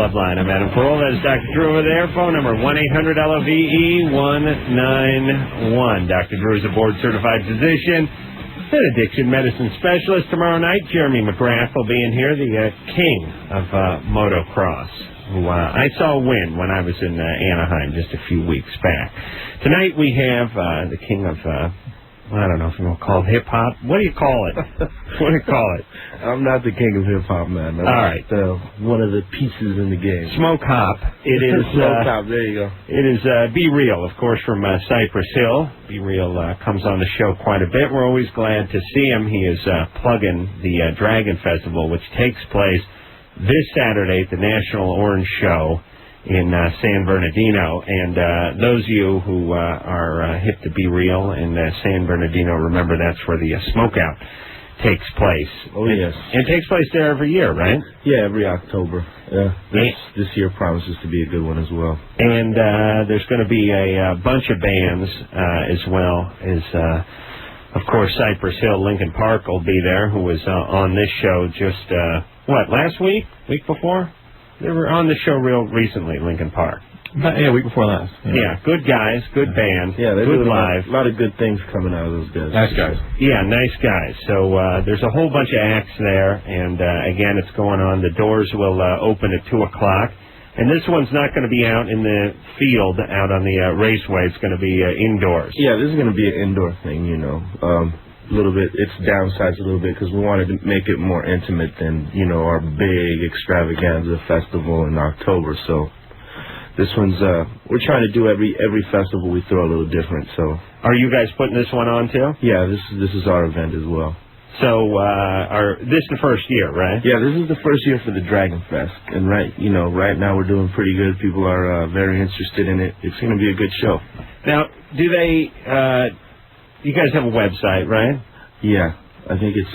Loveline. I'm Adam Carolla. That's Dr. Drew over there. Phone number 1-800-LOVE-191. Dr. Drew is a board-certified physician and addiction medicine specialist. Tomorrow night, Jeremy McGrath will be in here, the king of motocross, who I saw win when I was in Anaheim just a few weeks back. Tonight we have the king of, I don't know if you want to call it hip-hop. What do you call it? What do you call it? I'm not the king of hip-hop, man. I'm all right. One of the pieces in the game. Smoke Hop. It is Smoke Hop, there you go. It is Be Real, of course, from Cypress Hill. Be Real comes on the show quite a bit. We're always glad to see him. He is plugging the Dragon Festival, which takes place this Saturday at the National Orange Show in San Bernardino. And those of you who are hip to Be Real in San Bernardino, remember that's where the Smokeout takes place. Oh, yes. And it takes place there every year, right? Yeah, every October. Yeah. This year promises to be a good one as well. And there's going to be a bunch of bands as well as, of course, Cypress Hill. Lincoln Park will be there, who was on this show just, last week? Week before? They were on the show real recently, Lincoln Park. Yeah, week before last. Yeah, good guys, good band, yeah, good live. A lot of good things coming out of those guys. Nice guys. Yeah, nice guys. So there's a whole bunch of acts there, and again, it's going on. The doors will open at 2 o'clock, and this one's not going to be out in the field, out on the raceway. It's going to be indoors. Yeah, this is going to be an indoor thing, you know. A little bit, it's downsized a little bit because we wanted to make it more intimate than, you know, our big extravaganza festival in October. So this one's, we're trying to do every festival we throw a little different. So are you guys putting this one on too? Yeah, this is our event as well. So this is the first year, right? Yeah, this is the first year for the Dragon Fest, and right now we're doing pretty good. People are very interested in it. It's going to be a good show. Now, do they? You guys have a website, right? Yeah, I think it's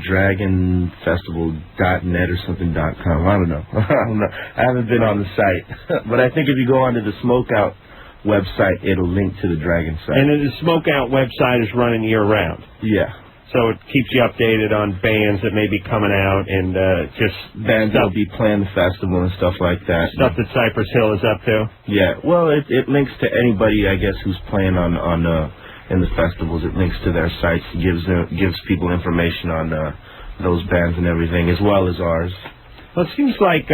dragonfestival.net or something.com. I don't know. I haven't been on the site. But I think if you go onto the Smokeout website, it'll link to the Dragon site. And the Smokeout website is running year-round? Yeah. So it keeps you updated on bands that may be coming out and just bands that will be playing the festival and stuff like that. Stuff that Cypress Hill is up to? Yeah. Well, it links to anybody, I guess, who's playing on in the festivals. It links to their sites, gives people information on those bands and everything, as well as ours. Well, it seems like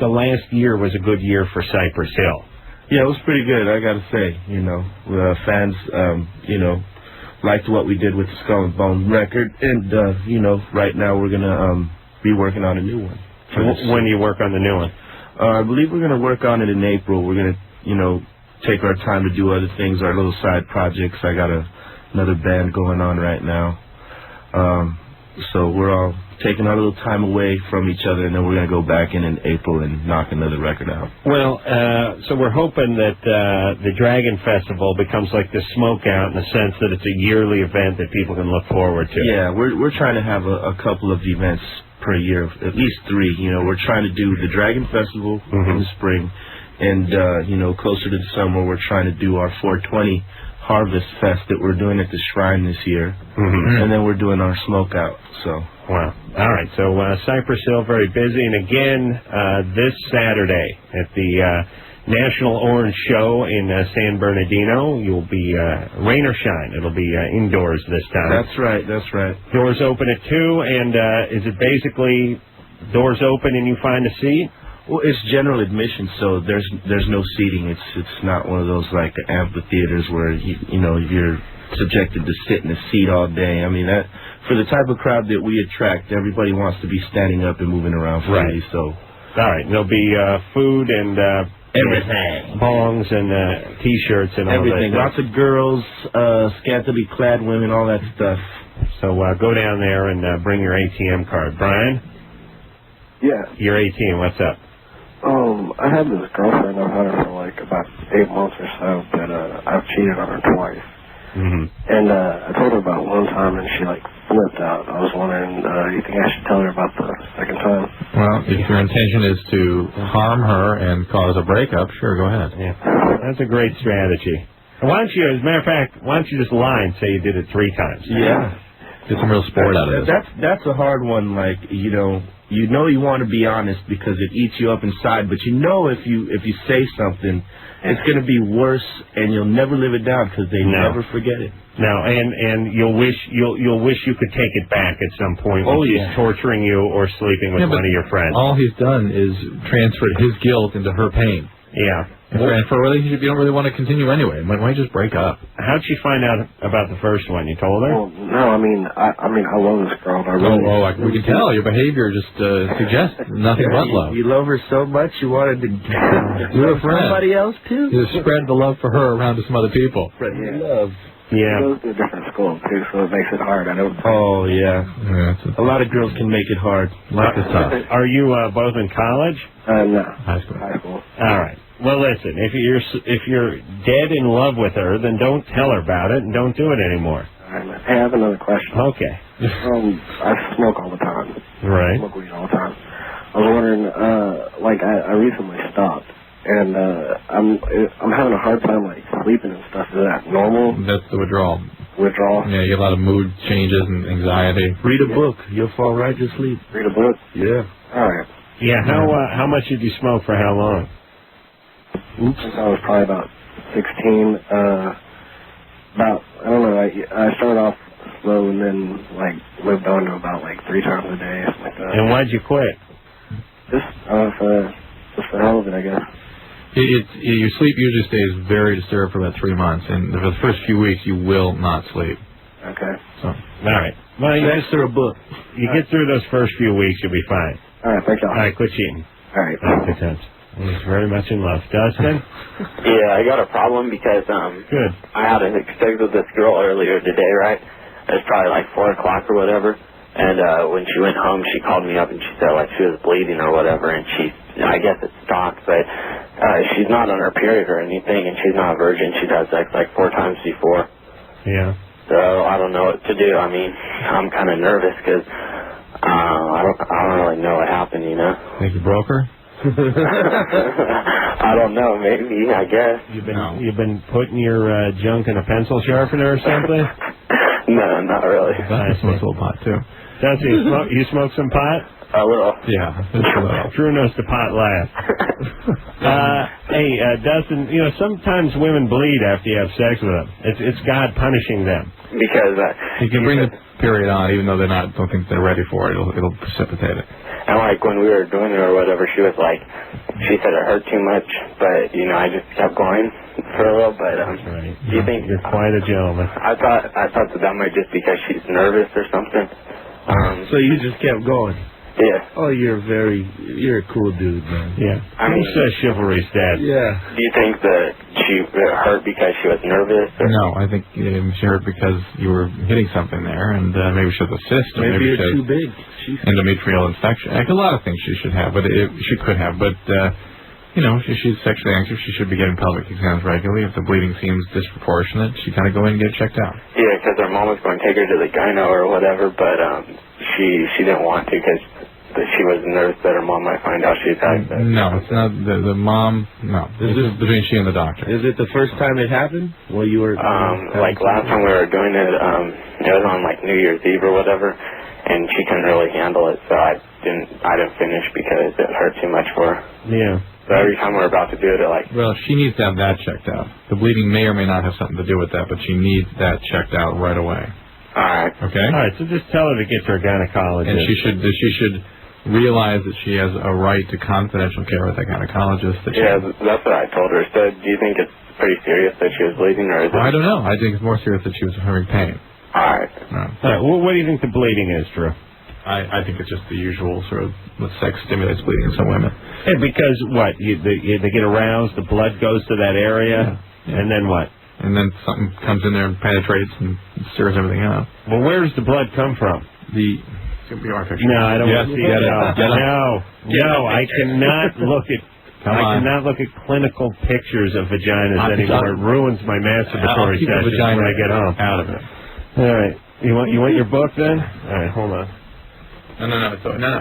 the last year was a good year for Cypress Hill. Yeah, it was pretty good, I got to say. You know, fans, liked what we did with the Skull and Bone record, and right now we're gonna be working on a new one. When do you work on the new one? I believe we're gonna work on it in April. We're gonna, take our time to do other things, our little side projects. I got another band going on right now. So we're all taking our little time away from each other, and then we're going to go back in April and knock another record out. Well, so we're hoping that the Dragon Festival becomes like the Smokeout in the sense that it's a yearly event that people can look forward to. Yeah, we're trying to have a couple of events per year, at least 3. We're trying to do the Dragon Festival in the spring. And, closer to the summer, we're trying to do our 420 Harvest Fest that we're doing at the Shrine this year. And then we're doing our Smokeout, so. Wow. All right, so Cypress Hill, very busy. And again, this Saturday at the National Orange Show in San Bernardino, you'll be, rain or shine, it'll be indoors this time. That's right. Doors open at 2, and is it basically doors open and you find a seat? Well, it's general admission, so there's no seating. It's not one of those like amphitheaters where you're subjected to sit in a seat all day. I mean, that for the type of crowd that we attract, everybody wants to be standing up and moving around freely. Right. So, all right, there'll be food and everything, bongs and T-shirts and everything. All Lots that. of girls, scantily clad women, all that stuff. So go down there and bring your ATM card, Brian. Yeah. Your ATM. What's up? I had this girlfriend. I've had her for like about 8 months or so, but I've cheated on her twice. And I told her about one time, and she like flipped out. I was wondering, you think I should tell her about the second time? Well, if your intention is to harm her and cause a breakup, sure, go ahead. Yeah, that's a great strategy. Why don't you, as a matter of fact, why don't you just lie and say you did it 3 times? Yeah. Get some real sport out of this. That's a hard one. Like, you want to be honest because it eats you up inside, but if you say something, it's going to be worse, and you'll never live it down because they never forget it. No, and you'll wish you could take it back at some point when she's torturing you or sleeping with one of your friends. All he's done is transferred his guilt into her pain. Yeah. And for a relationship you don't really want to continue anyway. Why don't you just break up? How'd she find out about the first one? You told her? Well, no, I love this girl. We can tell. Your behavior just suggests nothing but love. You love her so much you wanted to do it for somebody else too. You just spread the love for her around to some other people. Spread the love. Yeah. She goes to a different school too, so it makes it hard. Oh yeah. A lot of girls can make it hard. Life is tough. Are you both in college? No. High school. High school. All right. Well, listen. If you're dead in love with her, then don't tell her about it and don't do it anymore. All right, man. Hey, I have another question. Okay. I smoke all the time. Right. I smoke weed all the time. I was wondering, I recently stopped, and I'm having a hard time sleeping and stuff. Is that normal? That's the withdrawal. Withdrawal? Yeah, you get a lot of mood changes and anxiety. Read a book. You'll fall right to sleep. Read a book? Yeah. All right. Yeah. How much did you smoke for how long? Since I was probably about 16. I don't know. I started off slow and then lived on to about 3 times a day, something like that. And why'd you quit? Just for the hell of it, I guess. Your sleep usually stays very disturbed for about 3 months, and for the first few weeks you will not sleep. Okay. So, all right. Well, you get through a book. You get through those first few weeks, you'll be fine. All right, thank you. All right, quit cheating. All right. Good times. He's very much in love. Dustin? Yeah, I got a problem because Good. I had a sex with this girl earlier today, right? It was probably 4 o'clock or whatever. And when she went home, she called me up and she said she was bleeding or whatever. And I guess it stopped, but she's not on her period or anything, and she's not a virgin. She's had sex 4 times before. Yeah. So I don't know what to do. I mean, I'm kind of nervous because I don't really know what happened, think you broke her? I don't know, maybe, I guess. You've been putting your junk in a pencil sharpener or something? No, not really. I smoke a little pot too. Dusty, you smoke some pot? A little. Yeah, just a little. Drew knows the pot laugh. Hey, Dustin, sometimes women bleed after you have sex with them. It's God punishing them. Because you can bring the period on even though don't think they're ready for it. It'll precipitate it. And when we were doing it or whatever, she was she said it hurt too much, but I just kept going for a little bit. That's right. Do you think you're quite a gentleman? I thought that might just because she's nervous or something. So you just kept going. Yeah. Oh, you're a cool dude, man. Yeah. I mean, chivalry's dead. Yeah. Do you think that she hurt because she was nervous? Or? No, I think she hurt because you were hitting something there, and maybe she has a cyst. Maybe you're too big. Endometrial infection. A lot of things she should have, but she could have. But she's sexually anxious. She should be getting pelvic exams regularly. If the bleeding seems disproportionate, she kind of go in and get checked out. Yeah, because her mom was going to take her to the gyno or whatever, but she didn't want to because she was nervous that her mom might find out she's had sex. No, it's not the mom. No, this is between she and the doctor. Is it the first time it happened? Well, you were last time we were doing it, it was on New Year's Eve or whatever, and she couldn't really handle it, so I didn't finish because it hurt too much for her. Yeah. So every time we're about to do it, Well, she needs to have that checked out. The bleeding may or may not have something to do with that, but she needs that checked out right away. All right. Okay. All right. So just tell her to get to her gynecologist. And she should realize that she has a right to confidential care with that gynecologist. That's what I told her. So do you think it's pretty serious that she was bleeding, or is it? I don't know. I think it's more serious that she was having pain. All right. No. All right. Well, what do you think the bleeding is, Drew? I think it's just the usual sort of sex stimulates bleeding in some women. Hey, because what? They get aroused, the blood goes to that area, and then what? And then something comes in there and penetrates and stirs everything up. Well, where does the blood come from? It's going to be our picture. No, I don't want to see it. No, I cannot look at. Cannot look at clinical pictures of vaginas anymore. It ruins my masturbatory sessions when I get home. Out of it. All right. You want your book then? All right, hold on. No.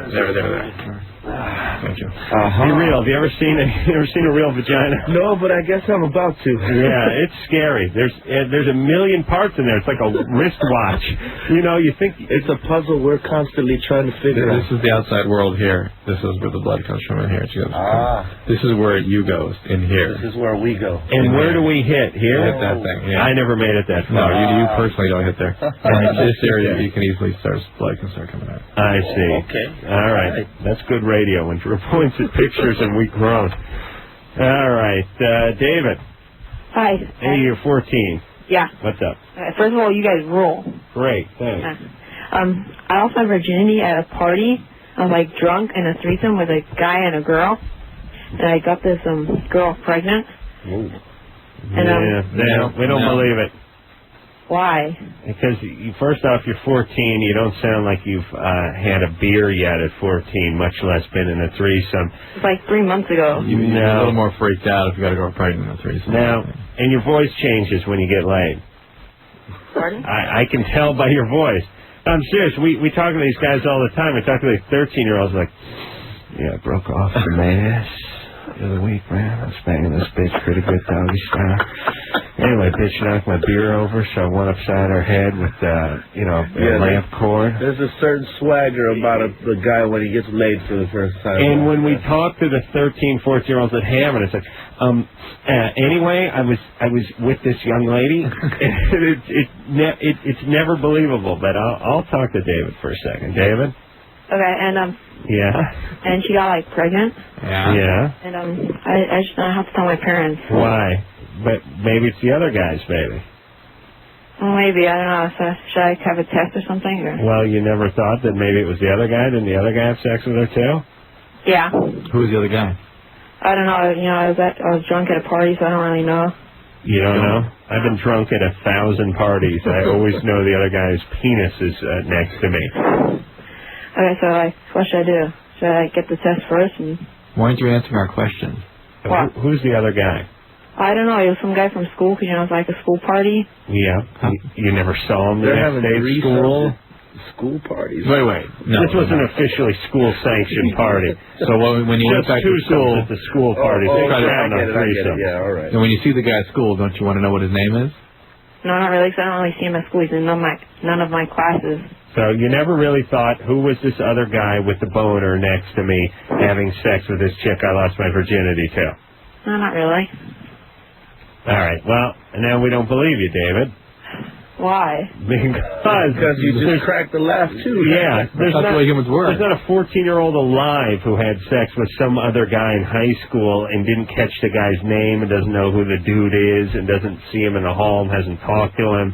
There. Thank you. Be real. Have you ever seen a real vagina? No, but I guess I'm about to. Yeah, it's scary. There's a million parts in there. It's like a wristwatch. You think it's a puzzle we're constantly trying to figure out. This is the outside world here. This is where the blood comes from in here. This is where you go in here. This is where we go. And where do we hit? Here? Hit that thing. Yeah. I never made it that far. No, you personally don't hit there. In this area, you can easily blood can start coming out. I see. Okay. All right. That's good radio when Drew points at pictures and we groan. All right. David. Hi. Hey, you're 14. Yeah. What's up? First of all, you guys rule. Great. Thanks. I lost my virginity at a party. I was drunk in a threesome with a guy and a girl, and I got this girl pregnant. Ooh. And we don't believe it. Why? Because first off, you're 14. You don't sound like you've had a beer yet at 14, much less been in a threesome. It's 3 months ago. You're a little more freaked out if you got to go pregnant in a threesome. Now, and your voice changes when you get laid. Pardon? I can tell by your voice. I'm serious. We talk to these guys all the time. We talk to these 13-year-olds I broke off from my ass the other week, man. I was banging this bitch pretty good doggy style. Anyway, bitch knocked my beer over, so I went upside her head with, a lamp cord. There's a certain swagger about the guy when he gets laid for the first time. And when we talk to the 13, 14-year-olds that have it, it's anyway, I was with this young lady. It's never believable, but I'll talk to David for a second. David? Okay, and yeah. And she got pregnant. Yeah. And I just don't have to tell my parents. Why? But maybe it's the other guy's baby. Well, maybe, I don't know. So should I have a test or something? Or? Well, you never thought that maybe it was the other guy? Didn't the other guy have sex with her too? Yeah. Who was the other guy? I don't know. I was drunk at a party, so I don't really know. You don't know? I've been drunk at 1,000 parties. I always know the other guy's penis is next to me. Okay, so what should I do? Should I get the test first? Why aren't you answering our questions? What? Who's the other guy? I don't know. He was some guy from school, because, it was a school party. Yeah. You never saw him the next day at school? School parties. Wait. No, this was an officially school-sanctioned party. So when you went back to school... at the school parties. I get it. Yeah, all right. And when you see the guy at school, don't you want to know what his name is? No, not really, because I don't really see him at school. He's in none of my classes. So you never really thought, who was this other guy with the boner next to me having sex with this chick I lost my virginity to? No, not really. All right, well, now we don't believe you, David. Why? Because you just cracked the laugh, too. Yeah. That's the way humans work. There's not a 14-year-old alive who had sex with some other guy in high school and didn't catch the guy's name and doesn't know who the dude is and doesn't see him in the hall and hasn't talked to him.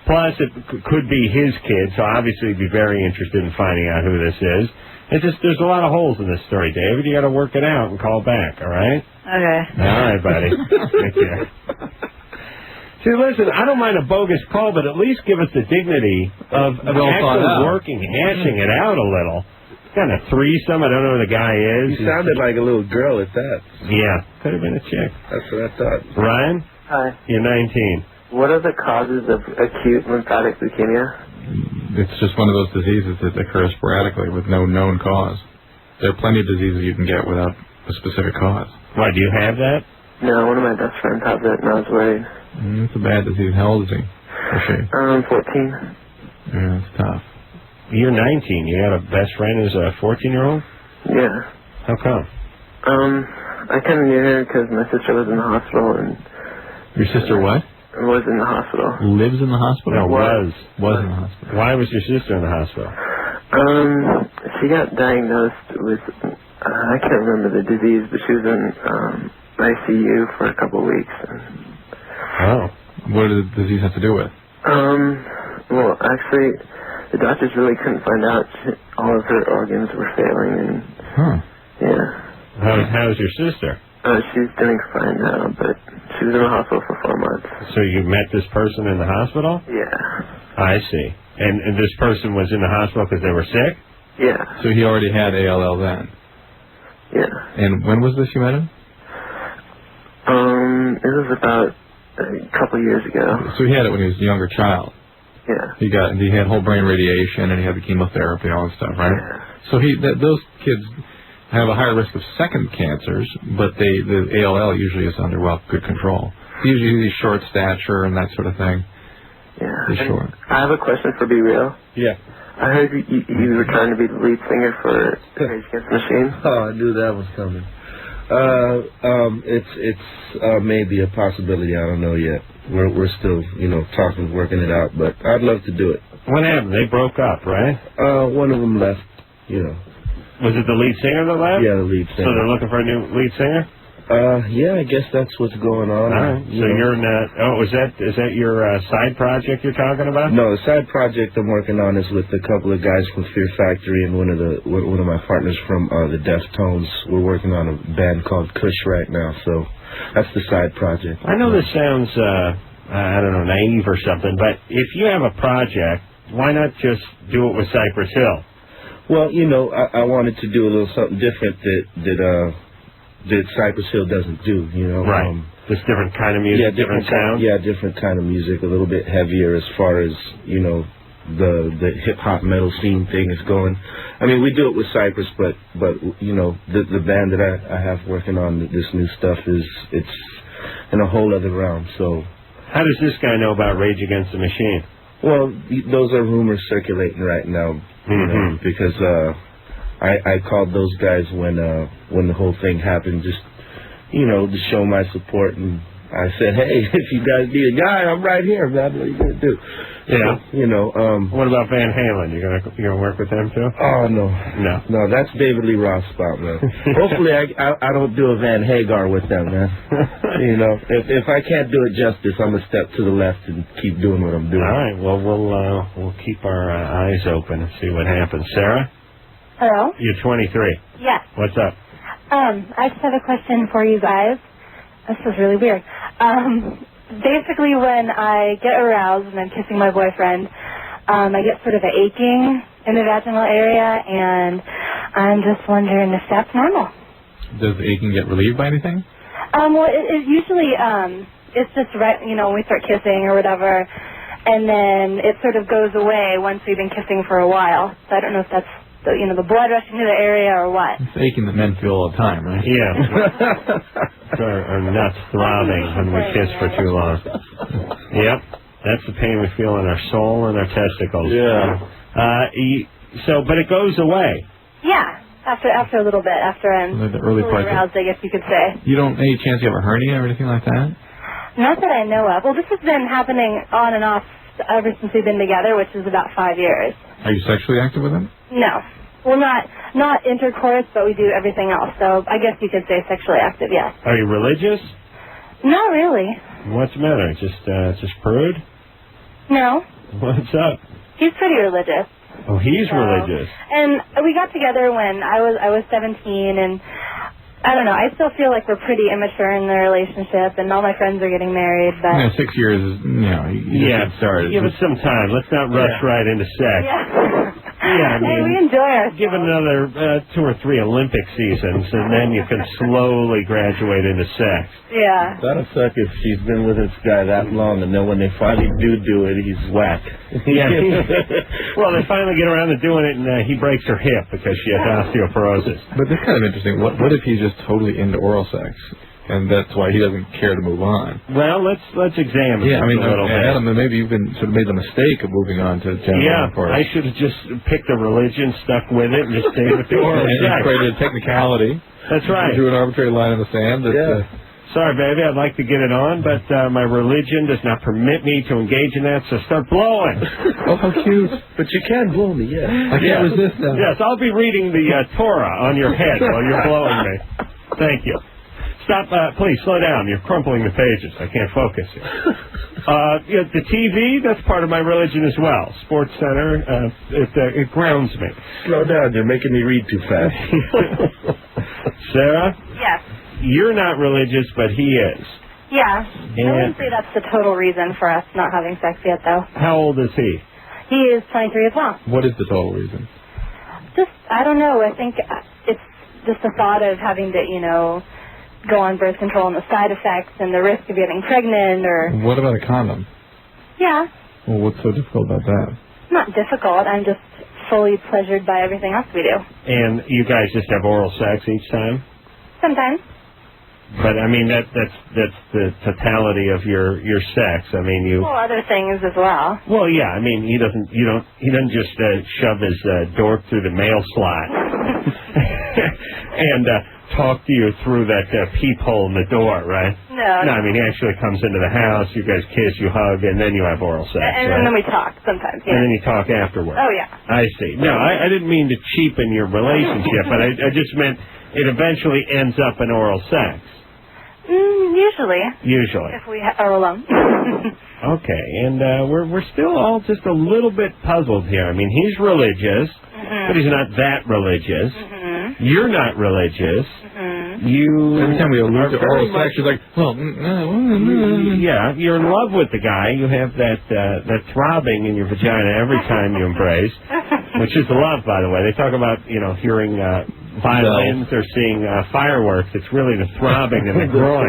Plus, it could be his kid, so obviously he'd be very interested in finding out who this is. There's a lot of holes in this story, David. You got to work it out and call back, all right? Okay. All right, buddy. Take care. See, listen, I don't mind a bogus call, but at least give us the dignity of actually working, hashing it out a little. Kind of threesome. I don't know who the guy is. He sounded like a little girl at that. Yeah. Could have been a chick. That's what I thought. Ryan? Hi. You're 19. What are the causes of acute lymphatic leukemia? It's just one of those diseases that occurs sporadically with no known cause. There are plenty of diseases you can get without a specific cause. Why, do you have that? No, one of my best friends has it, and I was worried. It's a bad disease. How old is he? Or she? 14. Yeah, it's tough. You're 19. You have a best friend who's a 14-year-old? Yeah. How come? I kind of knew her because my sister was in the hospital, and... Your sister what? Was in the hospital. Lives in the hospital? No, was in the hospital. Why was your sister in the hospital? She got diagnosed with, I can't remember the disease, but she was in ICU for a couple of weeks. Oh. What did the disease have to do with? Well, actually, the doctors really couldn't find out. All of her organs were failing, and yeah. How's your sister? She's doing fine now, but she was in the hospital for 4 months. So you met this person in the hospital? Yeah. I see. And this person was in the hospital because they were sick? Yeah. So he already had ALL then? Yeah. And when was this you met him? It was about a couple years ago. So he had it when he was a younger child? Yeah. He had whole brain radiation and he had the chemotherapy and all that stuff, right? Yeah. So those kids have a higher risk of second cancers, but the ALL usually is under good control. Usually short stature and that sort of thing. Yeah. Short. I have a question for Be Real. Yeah. I heard you were trying to be the lead singer for Rage Against the Machine. Oh, I knew that was coming. It's maybe a possibility. I don't know yet. We're still, talking, working it out. But I'd love to do it. What happened? They broke up, right? One of them left. Was it the lead singer that left? Yeah, the lead singer. So they're looking for a new lead singer? Yeah, I guess that's what's going on. All right. So you're not. Oh, is that your side project you're talking about? No, the side project I'm working on is with a couple of guys from Fear Factory and one of my partners from the Deftones. We're working on a band called Kush right now, so that's the side project. I know this sounds, I don't know, naive or something, but if you have a project, why not just do it with Cypress Hill? Well, I wanted to do a little something different that Cypress Hill doesn't do, Right. Just different kind of music, different sound? Yeah, different kind of music, a little bit heavier as far as, the hip-hop metal scene thing is going. I mean, we do it with Cypress, but the band that I have working on this new stuff it's in a whole other realm, so. How does this guy know about Rage Against the Machine? Well, those are rumors circulating right now, because I called those guys when the whole thing happened, just to show my support, and I said, hey, if you guys need a guy, I'm right here, man. What are you gonna do? Yeah. So, what about Van Halen? You gonna work with them too? Oh no, that's David Lee Roth's spot, man. Hopefully, I don't do a Van Hagar with them, man. If I can't do it justice, I'm gonna step to the left and keep doing what I'm doing. All right. Well, we'll keep our eyes open and see what happens. Sarah? Hello? You're 23. Yes. What's up? I just have a question for you guys. This is really weird. Basically, when I get aroused and I'm kissing my boyfriend, I get sort of an aching in the vaginal area, and I'm just wondering if that's normal. Does the aching get relieved by anything? Well, it usually, it's just right, when we start kissing or whatever, and then it sort of goes away once we've been kissing for a while. So I don't know if that's the blood rushing to the area or what. It's aching that men feel all the time, right? Yeah. Our nuts throbbing when we kiss for too long. Yep. That's the pain we feel in our soul and our testicles. Yeah. But it goes away. Yeah. After a little bit, after I'm the early fully aroused, I guess you could say. You don't any chance you have a hernia or anything like that? Not that I know of. Well, this has been happening on and off ever since we've been together, which is about 5 years. Are you sexually active with him? No. Well, not intercourse, but we do everything else. So I guess you could say sexually active, yes. Are you religious? Not really. What's the matter? Just prude? No. What's up? He's pretty religious. Oh, he's religious. And we got together when I was 17, and I don't know. I still feel like we're pretty immature in the relationship, and all my friends are getting married. But 6 years is, you just started. Give it some time. Let's not rush right into sex. Yeah, hey, we enjoy ourselves. Give it another 2 or 3 Olympic seasons, and then you can slowly graduate into sex. Yeah. That'll suck if she's been with this guy that long, and then when they finally do it, he's whack. Yeah. Well, they finally get around to doing it, and he breaks her hip because she has osteoporosis. But that's kind of interesting. What if he's just totally into oral sex, and that's why he doesn't care to move on? Well, let's examine it a little bit. Adam, maybe you've been sort of made the mistake of moving on to gender intercourse. I should have just picked a religion, stuck with it, and just stayed with the oral sex. And created a technicality. That's right. Drew an arbitrary line in the sand. Sorry, baby, I'd like to get it on, but my religion does not permit me to engage in that, so start blowing. Oh, how cute. But you can blow me, I can't resist that. Yes, I'll be reading the Torah on your head while you're blowing me. Thank you. Stop, please, slow down. You're crumpling the pages. I can't focus here. The TV, that's part of my religion as well. Sports Center, it grounds me. Slow down. You're making me read too fast. Sarah? Yes. You're not religious, but he is. Yeah. I wouldn't say that's the total reason for us not having sex yet, though. How old is he? He is 23 as well. What is the total reason? I don't know. I think it's just the thought of having to, go on birth control and the side effects and the risk of getting pregnant or... What about a condom? Yeah. Well, what's so difficult about that? Not difficult. I'm just fully pleasured by everything else we do. And you guys just have oral sex each time? Sometimes. But I mean that's the totality of your sex. I mean you. Well, other things as well. Well, yeah. I mean he doesn't just shove his dork through the mail slot and talk to you through that peephole in the door, right? No. I mean he actually comes into the house. You guys kiss, you hug, and then you have oral sex. And right? then we talk sometimes. Yeah. And then you talk afterwards. Oh yeah. I see. No, I didn't mean to cheapen your relationship, but I just meant it eventually ends up in oral sex. Usually. Usually. If we are alone. Okay, and we're still all just a little bit puzzled here. I mean, he's religious, but he's not that religious. You're not religious. You every time we allude to oral sex, she's like, well, yeah, you're in love with the guy. You have that throbbing in your vagina every time you embrace, which is love, by the way. They talk about hearing violins or seeing fireworks. It's really the throbbing in the groin.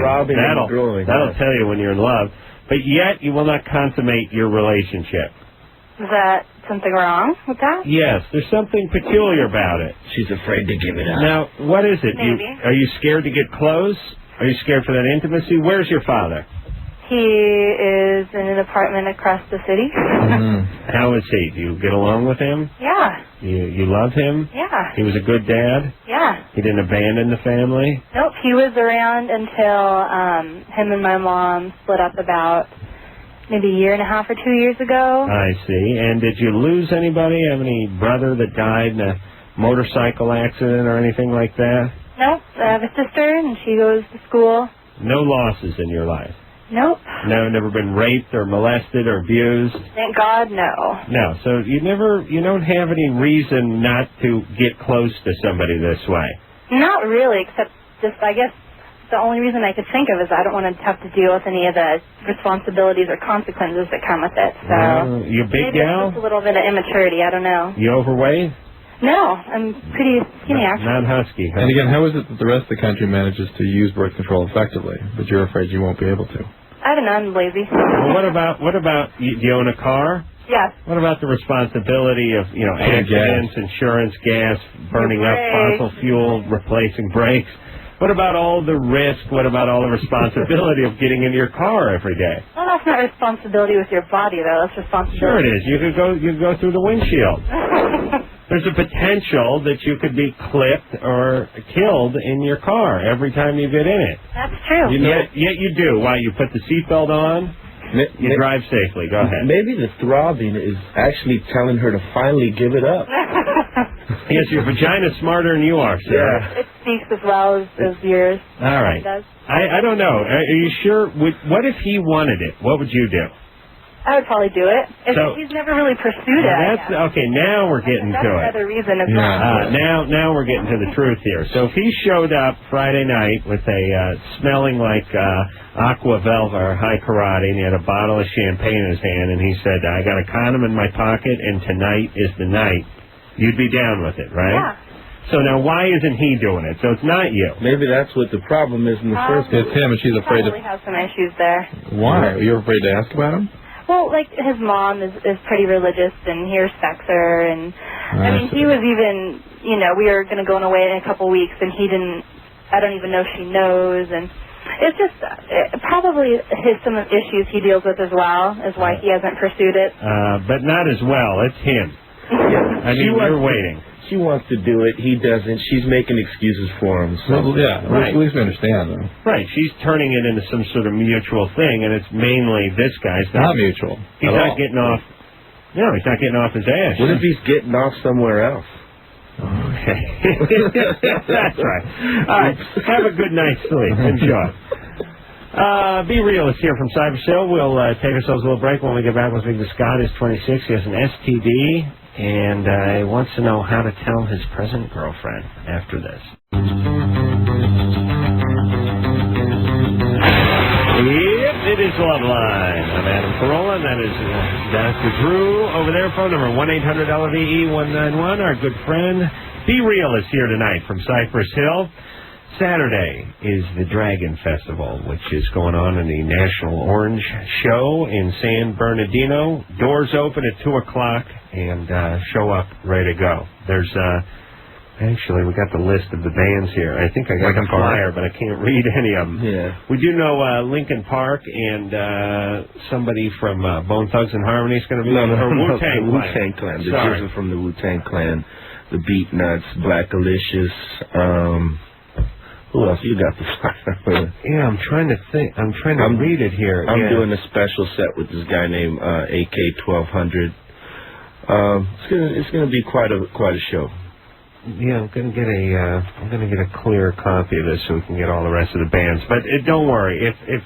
That'll tell you when you're in love. But yet you will not consummate your relationship. Is that something wrong with that? Yes, there's something peculiar about it. She's afraid to give it up. Now, what is it? Maybe. Are you scared to get close? Are you scared for that intimacy? Where's your father? He is in an apartment across the city. How is he? Do you get along with him? Yeah. You love him? Yeah. He was a good dad? Yeah. He didn't abandon the family? Nope. He was around until him and my mom split up about maybe a year and a half or 2 years ago. I see. And did you lose anybody? Have any brother that died in a motorcycle accident or anything like that? Nope. I have a sister, and she goes to school. No losses in your life? Nope. No, never been raped or molested or abused? Thank God, no. No, so you don't have any reason not to get close to somebody this way? Not really, except just, I guess, the only reason I could think of is I don't want to have to deal with any of the responsibilities or consequences that come with it. So you a big maybe gal? it's just a little bit of immaturity. I don't know. You overweight? No, I'm pretty skinny, actually. Not husky. Huh? And again, how is it that the rest of the country manages to use birth control effectively, but you're afraid you won't be able to? I don't know. I'm lazy. Well, what about do you own a car? Yes. What about the responsibility of accidents, insurance, gas, burning up fossil fuel, replacing brakes? What about all the risk? What about all the responsibility of getting into your car every day? Well, that's not responsibility with your body, though. That's responsibility. Sure it is. You could go through the windshield. There's a potential that you could be clipped or killed in your car every time you get in it. That's true. Yet you do. Why? You put the seatbelt on, you drive safely. Go ahead. Maybe the throbbing is actually telling her to finally give it up. Yes, your vagina's smarter than you are, sir. Yeah. It speaks as well as yours. All right. Does. I don't know. Are you sure? What if he wanted it? What would you do? I would probably do it. He's never really pursued it. Okay. Now we're getting to it. That's another reason as well. Now we're getting to the truth here. So if he showed up Friday night with a smelling like Aqua Velva or High Karate, and he had a bottle of champagne in his hand, and he said, "I got a condom in my pocket, and tonight is the night," you'd be down with it, right? Yeah. So now why isn't he doing it? So it's not you. Maybe that's what the problem is in the first place. It's him, and she's afraid Probably has some issues there. Why? You're afraid to ask about him? Well, like his mom is pretty religious, and he respects her, and I mean he was even, we were going to go away in a couple weeks, and he didn't. I don't even know if she knows, and it's just probably some issues he deals with as well, is why he hasn't pursued it. But not as well. It's him. I mean, you're waiting. She wants to do it. He doesn't. She's making excuses for him. So. Well, yeah, right. At least we understand, though. Right. She's turning it into some sort of mutual thing, and it's mainly this guy's not mutual. He's not getting off. No, he's not getting off his ass. What if he's getting off somewhere else? Okay. That's right. All right. Have a good night's sleep. Enjoy. Be Real is here from Cypress Hill. We'll take ourselves a little break. When we get back, we'll speak to Scott. He's 26. He has an STD. And he wants to know how to tell his present girlfriend after this. Yep, it is Loveline. I'm Adam Carolla, and that is Dr. Drew. Over there, phone number 1-800-LVE-191. Our good friend Be Real is here tonight from Cypress Hill. Saturday is the Dragon Festival, which is going on in the National Orange Show in San Bernardino. Doors open at 2 o'clock. and show up ready to go. There's actually, we got the list of the bands here. I think I got a flyer, but I can't read any of them. Yeah. We do know Linkin Park and somebody from Bone Thugs and Harmony is going to be No, Wu-Tang the Wu-Tang Clan. The Sorry. children from the Wu-Tang Clan, the Beat Nuts, Black Alicious. Who else? You got the flyer. Yeah, I'm trying to think. I'm trying to read it here. I'm doing a special set with this guy named AK-1200. It's gonna be quite a show. Yeah, I'm gonna get a clear copy of this so we can get all the rest of the bands. But don't worry, if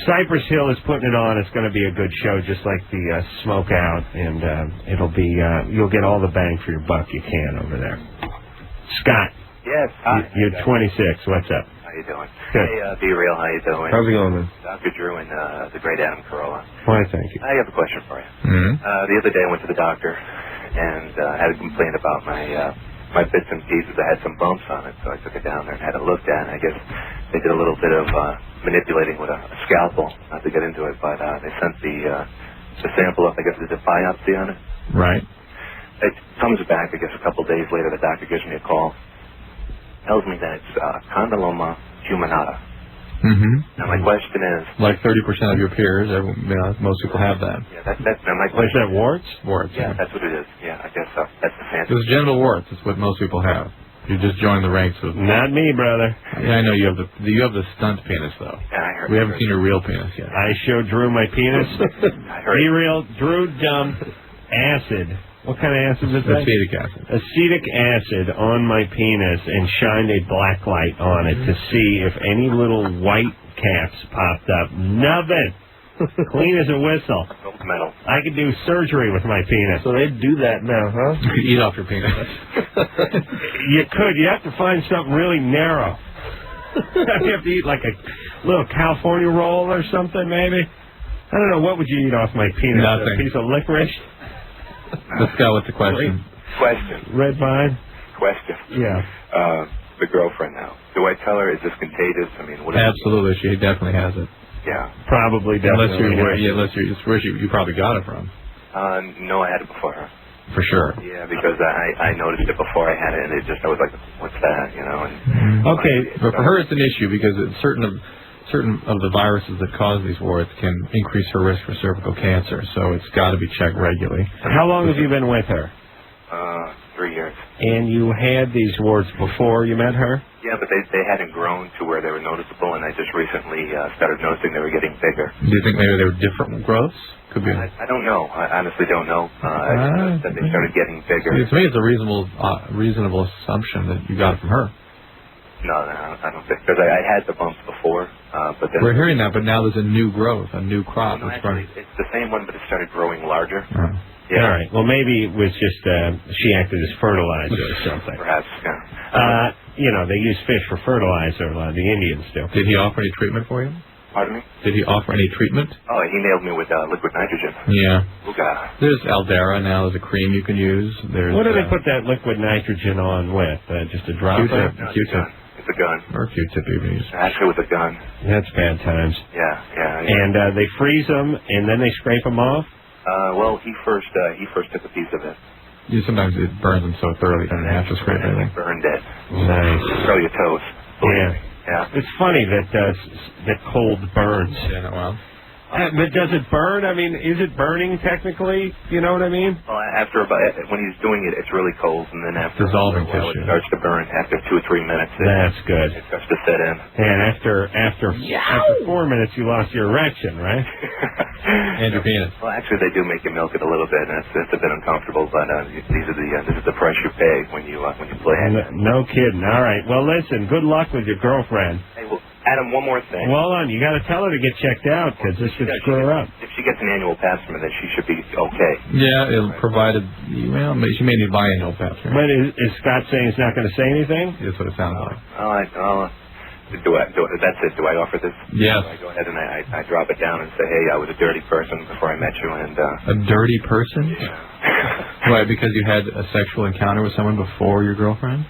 Cypress Hill is putting it on, it's gonna be a good show, just like the Smoke Out, and it'll be you'll get all the bang for your buck you can over there. Scott. Yes. Hi. You're 26. What's up? How you doing? Good. Hey, Be Real. How you doing? How's it going, man? Dr. Drew and the great Adam Carolla. Why, thank you. I have a question for you. Mm-hmm. The other day I went to the doctor and had a complaint about my bits and pieces. I had some bumps on it, so I took it down there and had it looked at. And I guess they did a little bit of manipulating with a scalpel, not to get into it, but they sent the sample up. I guess there's a biopsy on it. Right. It comes back, I guess, a couple days later. The doctor gives me a call. Tells me that it's condyloma humanata. Mm-hmm. Now my question is, Like 30% of your peers, most people have that. yeah, that's now my Is question. that warts? Warts. Yeah, that's what it is. Yeah, I guess so. That's the fancy. It's genital warts. It's what most people have. You just join the ranks of. Not me, brother. Yeah, I know you have the stunt penis though. Yeah, I heard. We haven't seen your real penis yet. I showed Drew my penis. I heard. Be real. Drew dumped acid. What kind of acid was that? Acetic acid. Acetic acid on my penis and shined a black light on it to see if any little white caps popped up. Nothing. Clean as a whistle. Metal. I could do surgery with my penis. So they do that now, huh? You could eat off your penis. You could. You have to find something really narrow. You have to eat like a little California roll or something, maybe. I don't know. What would you eat off my penis? Nothing. A piece of licorice? Let's go with the question. Question. Red vine? Question. Yeah. The girlfriend now. Do I tell her, is this contagious? I mean, what? Absolutely, she definitely has it. Yeah. Probably, definitely. Unless it's where you probably got it from. No, I had it before her. For sure. Yeah, because I noticed it before I had it, and I was like, what's that? You know. And okay, but for her it's an issue because certain of the viruses that cause these warts can increase her risk for cervical cancer. So it's got to be checked regularly. How long have you been with her? 3 years. And you had these warts before you met her? Yeah, but they hadn't grown to where they were noticeable, and I just recently started noticing they were getting bigger. Do you think maybe they were different growths? Could be. I don't know. I honestly don't know. I just that they started getting bigger. To me, it's a reasonable assumption that you got it from her. No, I don't think, because I had the bumps before, but then... We're hearing that, but now there's a new growth, a new crop. No, actually, it's the same one, but it started growing larger. Yeah. All right. Well, maybe it was just she acted as fertilizer or something. Perhaps, yeah. They use fish for fertilizer. A lot of the Indians do. Did he offer any treatment for you? Pardon me? Did he offer any treatment? Oh, he nailed me with liquid nitrogen. Yeah. Ooga. There's Aldera now. There's a cream you can use. There's, what do they put that liquid nitrogen on with? Just a drop? Q-tip. No, Q-tip. It's a gun. Or Q-tip even. Actually, with a gun. That's bad times. Yeah. And they freeze them, and then they scrape them off? Well, he first took a piece of it. Sometimes it burns them so thoroughly you don't have to scrape anything. Burned it. Nice. Throw your toes. Yeah. It's funny that cold burns. Yeah, well. But does it burn? I mean, is it burning technically? You know what I mean? Well, when he's doing it, it's really cold, and then after dissolving a while, tissue. it starts to burn. After 2 or 3 minutes, That's good. It starts to set in. And after 4 minutes, you lost your erection, right? And your penis. Well, actually, they do make you milk it a little bit, and it's a bit uncomfortable. But this is the price you pay when you play it. No kidding. All right. Well, listen. Good luck with your girlfriend. Hey, well, Adam, one more thing. Well, you got to tell her to get checked out because this should screw her up. If she gets an annual pap smear, then she should be okay. Yeah, it'll provided. Well, she may need biannual pap smear. But is Scott saying he's not going to say anything? That's what it sounds like. That's it. Do I offer this? Yes. Do I go ahead and I drop it down and say, hey, I was a dirty person before I met you, and a dirty person? Yeah. Why? Because you had a sexual encounter with someone before your girlfriend?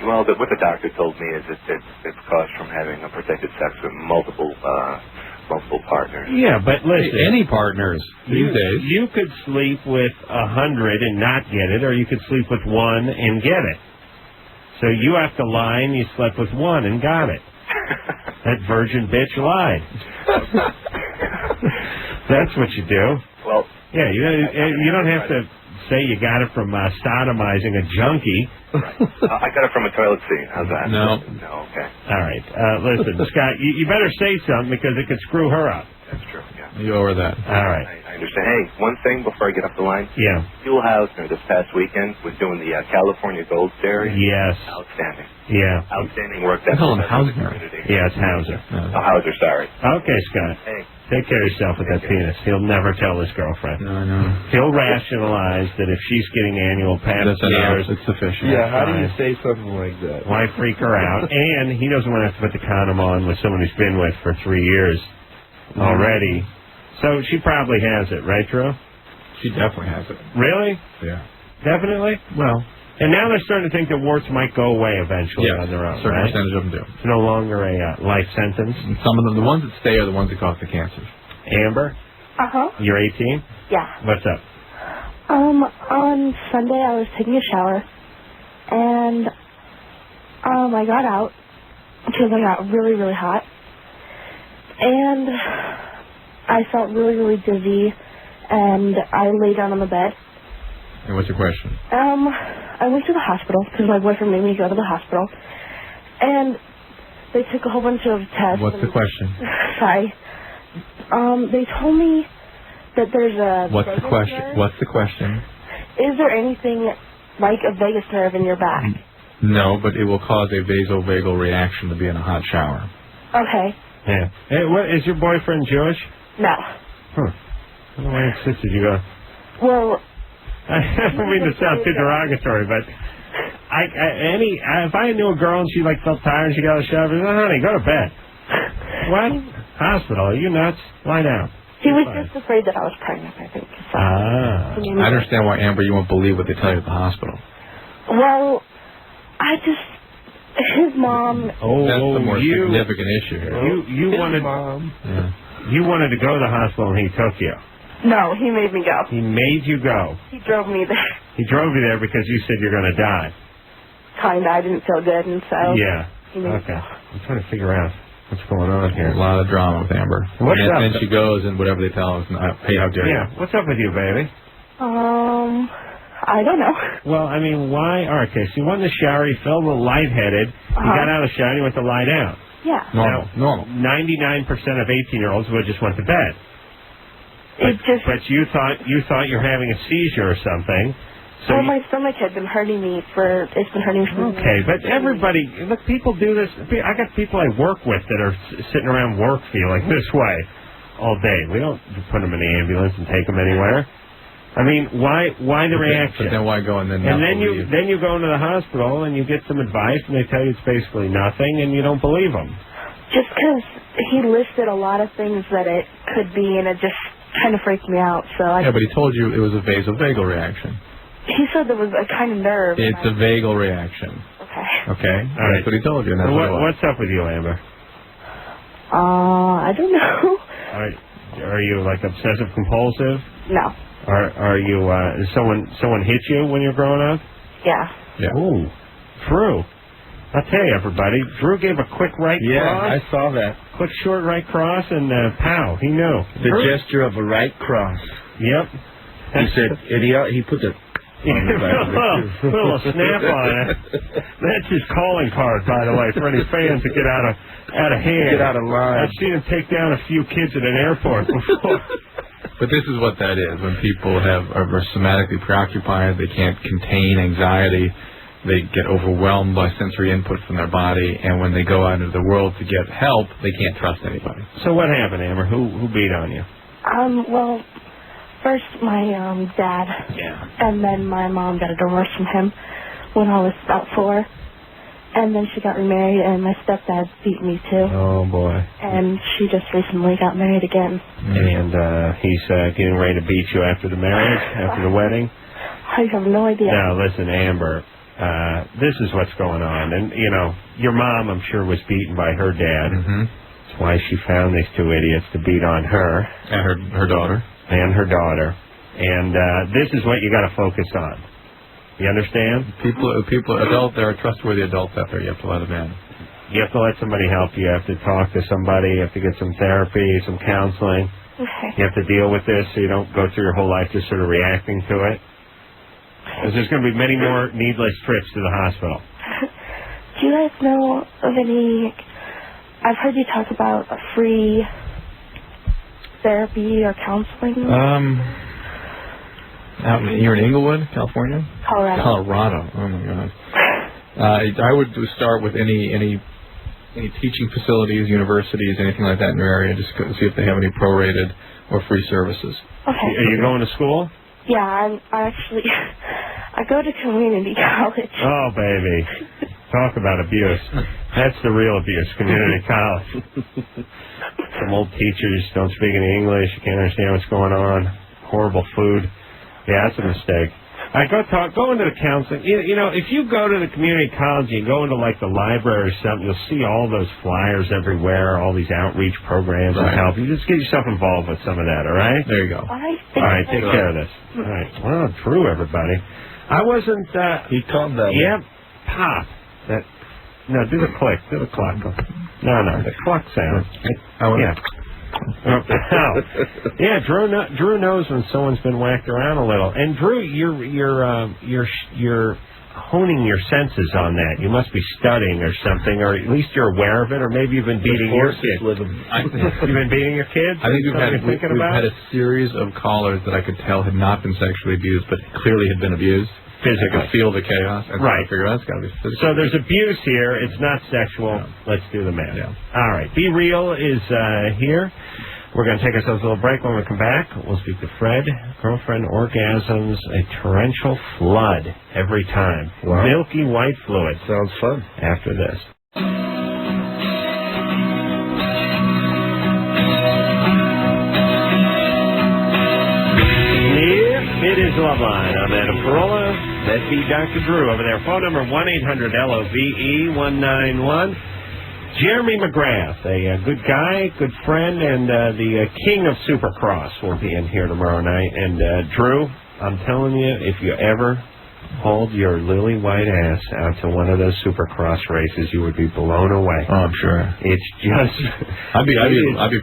Well, what the doctor told me is it's caused from having a protected sex with multiple multiple partners. Yeah, but listen. Any partners these days. You could sleep with 100 and not get it, or you could sleep with one and get it. So you have to lie and you slept with one and got it. That virgin bitch lied. That's what you do. Well, yeah, you don't have to say you got it from sodomizing a junkie. I got it from a toilet seat. How's that? No. No, okay. All right. Listen, Scott, you better say something because it could screw her up. That's true, yeah. You owe her that. All right. I understand. Hey, one thing before I get off the line. Yeah. Fuel Hausner this past weekend was doing the California Gold Series. Yes. Outstanding. Yeah. Outstanding work. That's call him the Hausner. community. Yeah, it's Hauser. Oh, Hauser, sorry. Okay, Scott. Hey. Take care of yourself with that penis. He'll never tell his girlfriend. No, I know. He'll rationalize that if she's getting annual pap smears, it's sufficient. Yeah, how do you say something like that? why freak her out? And he doesn't want to have to put the condom on with someone he's been with for 3 years already. So she probably has it, right, Drew? She definitely has it. Really? Yeah. Definitely? Well, and now they're starting to think that warts might go away eventually on their own, certain right? percentage of them do. It's no longer a life sentence. And some of them, the ones that stay are the ones that cause the cancer. Amber, Uh-huh. you're 18? Yeah. What's up? On Sunday I was taking a shower, and I got out because I got really, really hot, and I felt really, really dizzy, and I lay down on the bed. And what's your question? I went to the hospital because my boyfriend made me go to the hospital, and they took a whole bunch of tests. What's the question? Sorry. They told me that there's a... What's the vagus question? nerve. What's the question? Is there anything like a vagus nerve in your back? No, but it will cause a vasovagal reaction to be in a hot shower. Okay. Yeah. Hey, what, is your boyfriend Jewish? No. Huh. I don't know why I insisted you go. Well... I don't mean to sound too derogatory, but if I knew a girl and she felt tired and she got out of the shower, I said, honey, go to bed. What? Hospital? Are you nuts? Lie down. He was just afraid that I was pregnant, I think. So. I understand why, Amber, you won't believe what they tell you at the hospital. Well, his mom... That's the more significant issue here. You wanted to go to the hospital and he took you. No, he made me go. He made you go. He drove me there. He drove you there because you said you're going to die. Kinda. I didn't feel good, and so... Yeah. He made me Okay. go. I'm trying to figure out what's going on here. There's a lot of drama with Amber. What's up? And then she goes and whatever they tell us, hey, how dare you? Yeah. What's up with you, baby? I don't know. Well, I mean, why? All right, okay, so you went in the shower, you felt a little lightheaded, you got out of the shower, and you went to lie down. Yeah. Normal. 99% of 18-year-olds would just went to bed. But you thought you're having a seizure or something. So my stomach had been hurting me for... It's been hurting me for... Okay, but everybody... Look, people do this. I got people I work with that are sitting around work feeling this way all day. We don't put them in the ambulance and take them anywhere. I mean, why the reaction? But then why go and then you go into the hospital and you get some advice and they tell you it's basically nothing and you don't believe them. Just because he listed a lot of things that it could be, and it just kind of freaked me out. So yeah, but he told you it was a vasovagal reaction. He said there was a kind of nerve. It's a vagal reaction. Okay. Okay? All right. That's what he told you. And that's What's up with you, Amber? I don't know. Are you obsessive compulsive? No. Are you someone hit you when you're growing up? Yeah. Ooh, Drew. I'll tell you, everybody. Drew gave a quick right cross. Yeah, I saw that. Quick short right cross, and pow, he knew. The gesture of a right cross. Yep. He said, he put the... Put a little snap on it. That's his calling card, by the way, for any fans that get out of hand. Get out of line. I've seen him take down a few kids at an airport before. But this is what that is. When people are somatically preoccupied, they can't contain anxiety, they get overwhelmed by sensory input from their body, and when they go out into the world to get help, they can't trust anybody. So what happened, Amber? Who beat on you? Well, first my dad. Yeah. And then my mom got a divorce from him when I was about 4. And then she got remarried, and my stepdad beat me too. Oh, boy. And she just recently got married again. And he's getting ready to beat you after the marriage, after the wedding? I have no idea. Now, listen, Amber, this is what's going on. And, your mom, I'm sure, was beaten by her dad. Mm-hmm. That's why she found these two idiots to beat on her. And her daughter. And her daughter. And this is what you got to focus on. You understand? There are trustworthy adults out there. You have to let them in. You have to let somebody help you. You have to talk to somebody. You have to get some therapy, some counseling. Okay. You have to deal with this so you don't go through your whole life just sort of reacting to it. Because there's going to be many more needless trips to the hospital. Do you guys know of any... I've heard you talk about a free therapy or counseling. You're in Inglewood, California? Colorado. Oh, my God. I would start with any teaching facilities, universities, anything like that in your area, just to see if they have any prorated or free services. Okay. Are you going to school? Yeah, I go to community college. Oh, baby. Talk about abuse. That's the real abuse, community college. Some old teachers don't speak any English. You can't understand what's going on. Horrible food. Yeah, that's a mistake. All right, go into the counseling. You know, if you go to the community college and you go into, like, the library or something, you'll see all those flyers everywhere, all these outreach programs and help. You just get yourself involved with some of that, all right? There you go. All right, take care of this. All right. Well, Drew, everybody. I wasn't... he called that. Yep. Pop. No, do the click. Do the clock. No, the clock sound. Yeah. Yeah, Drew knows when someone's been whacked around a little. And Drew, you're honing your senses on that. You must be studying or something, or at least you're aware of it, or maybe you've been beating your kids. You've been beating your kids? I think we've had a series of callers that I could tell had not been sexually abused, but clearly had been abused. Physically. I could feel the chaos. Right. I figure that's got to be physical. So there's abuse here. It's not sexual. No. Let's do the math. Yeah. All right. Be Real is here. We're going to take ourselves a little break. When we come back, we'll speak to Fred. Girlfriend orgasms, a torrential flood every time. Wow. Milky white fluid. Sounds fun. After this. It is Loveline. I'm Adam Carolla. That'd be Dr. Drew over there. Phone number 1-800-LOVE-191. Jeremy McGrath, a good guy, good friend, and the king of Supercross will be in here tomorrow night. And Drew, I'm telling you, if you ever hauled your lily white ass out to one of those Supercross races, you would be blown away. Oh, I'm sure. It's just... I'd be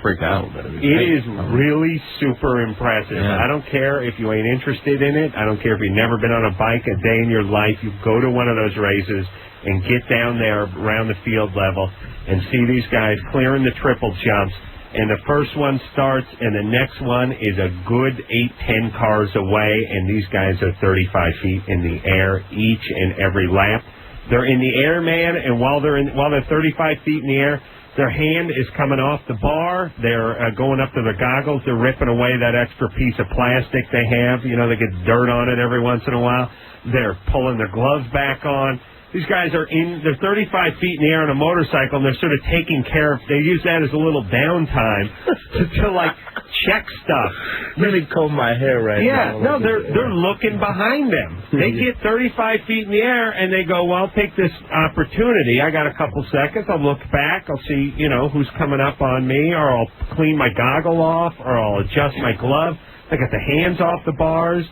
freaked out. It is really super impressive. Yeah. I don't care if you ain't interested in it. I don't care if you've never been on a bike a day in your life. You go to one of those races and get down there around the field level and see these guys clearing the triple jumps. And the first one starts, and the next one is a good 8-10 cars away, and these guys are 35 feet in the air each and every lap. They're in the air, man, and while they're 35 feet in the air, their hand is coming off the bar. They're going up to their goggles. They're ripping away that extra piece of plastic they have. You know, they get dirt on it every once in a while. They're pulling their gloves back on. These guys they're 35 feet in the air on a motorcycle, and they're sort of taking care of, they use that as a little downtime to like, check stuff. Let me comb my hair right now. Yeah, no, they're looking behind them. They get 35 feet in the air, and they go, well, I'll take this opportunity. I got a couple seconds. I'll look back. I'll see, who's coming up on me, or I'll clean my goggle off, or I'll adjust my glove. I got the hands off the bars.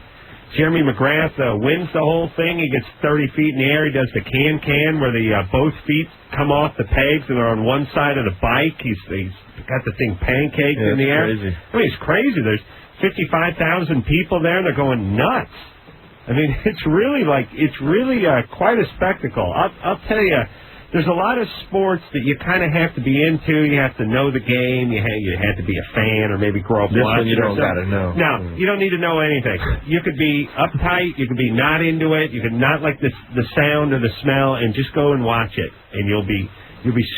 Jeremy McGrath wins the whole thing. He gets 30 feet in the air. He does the can where the both feet come off the pegs and they're on one side of the bike. He's got the thing pancaked in the air. Crazy. I mean, it's crazy. There's 55,000 people there, and they're going nuts. I mean, it's really quite a spectacle. I'll tell you, there's a lot of sports that you kind of have to be into. You have to know the game. You have to be a fan or maybe grow up watching. You don't got to know. No, you don't need to know anything. You could be uptight. You could be not into it. You could not like the sound or the smell, and just go and watch it, and you'll be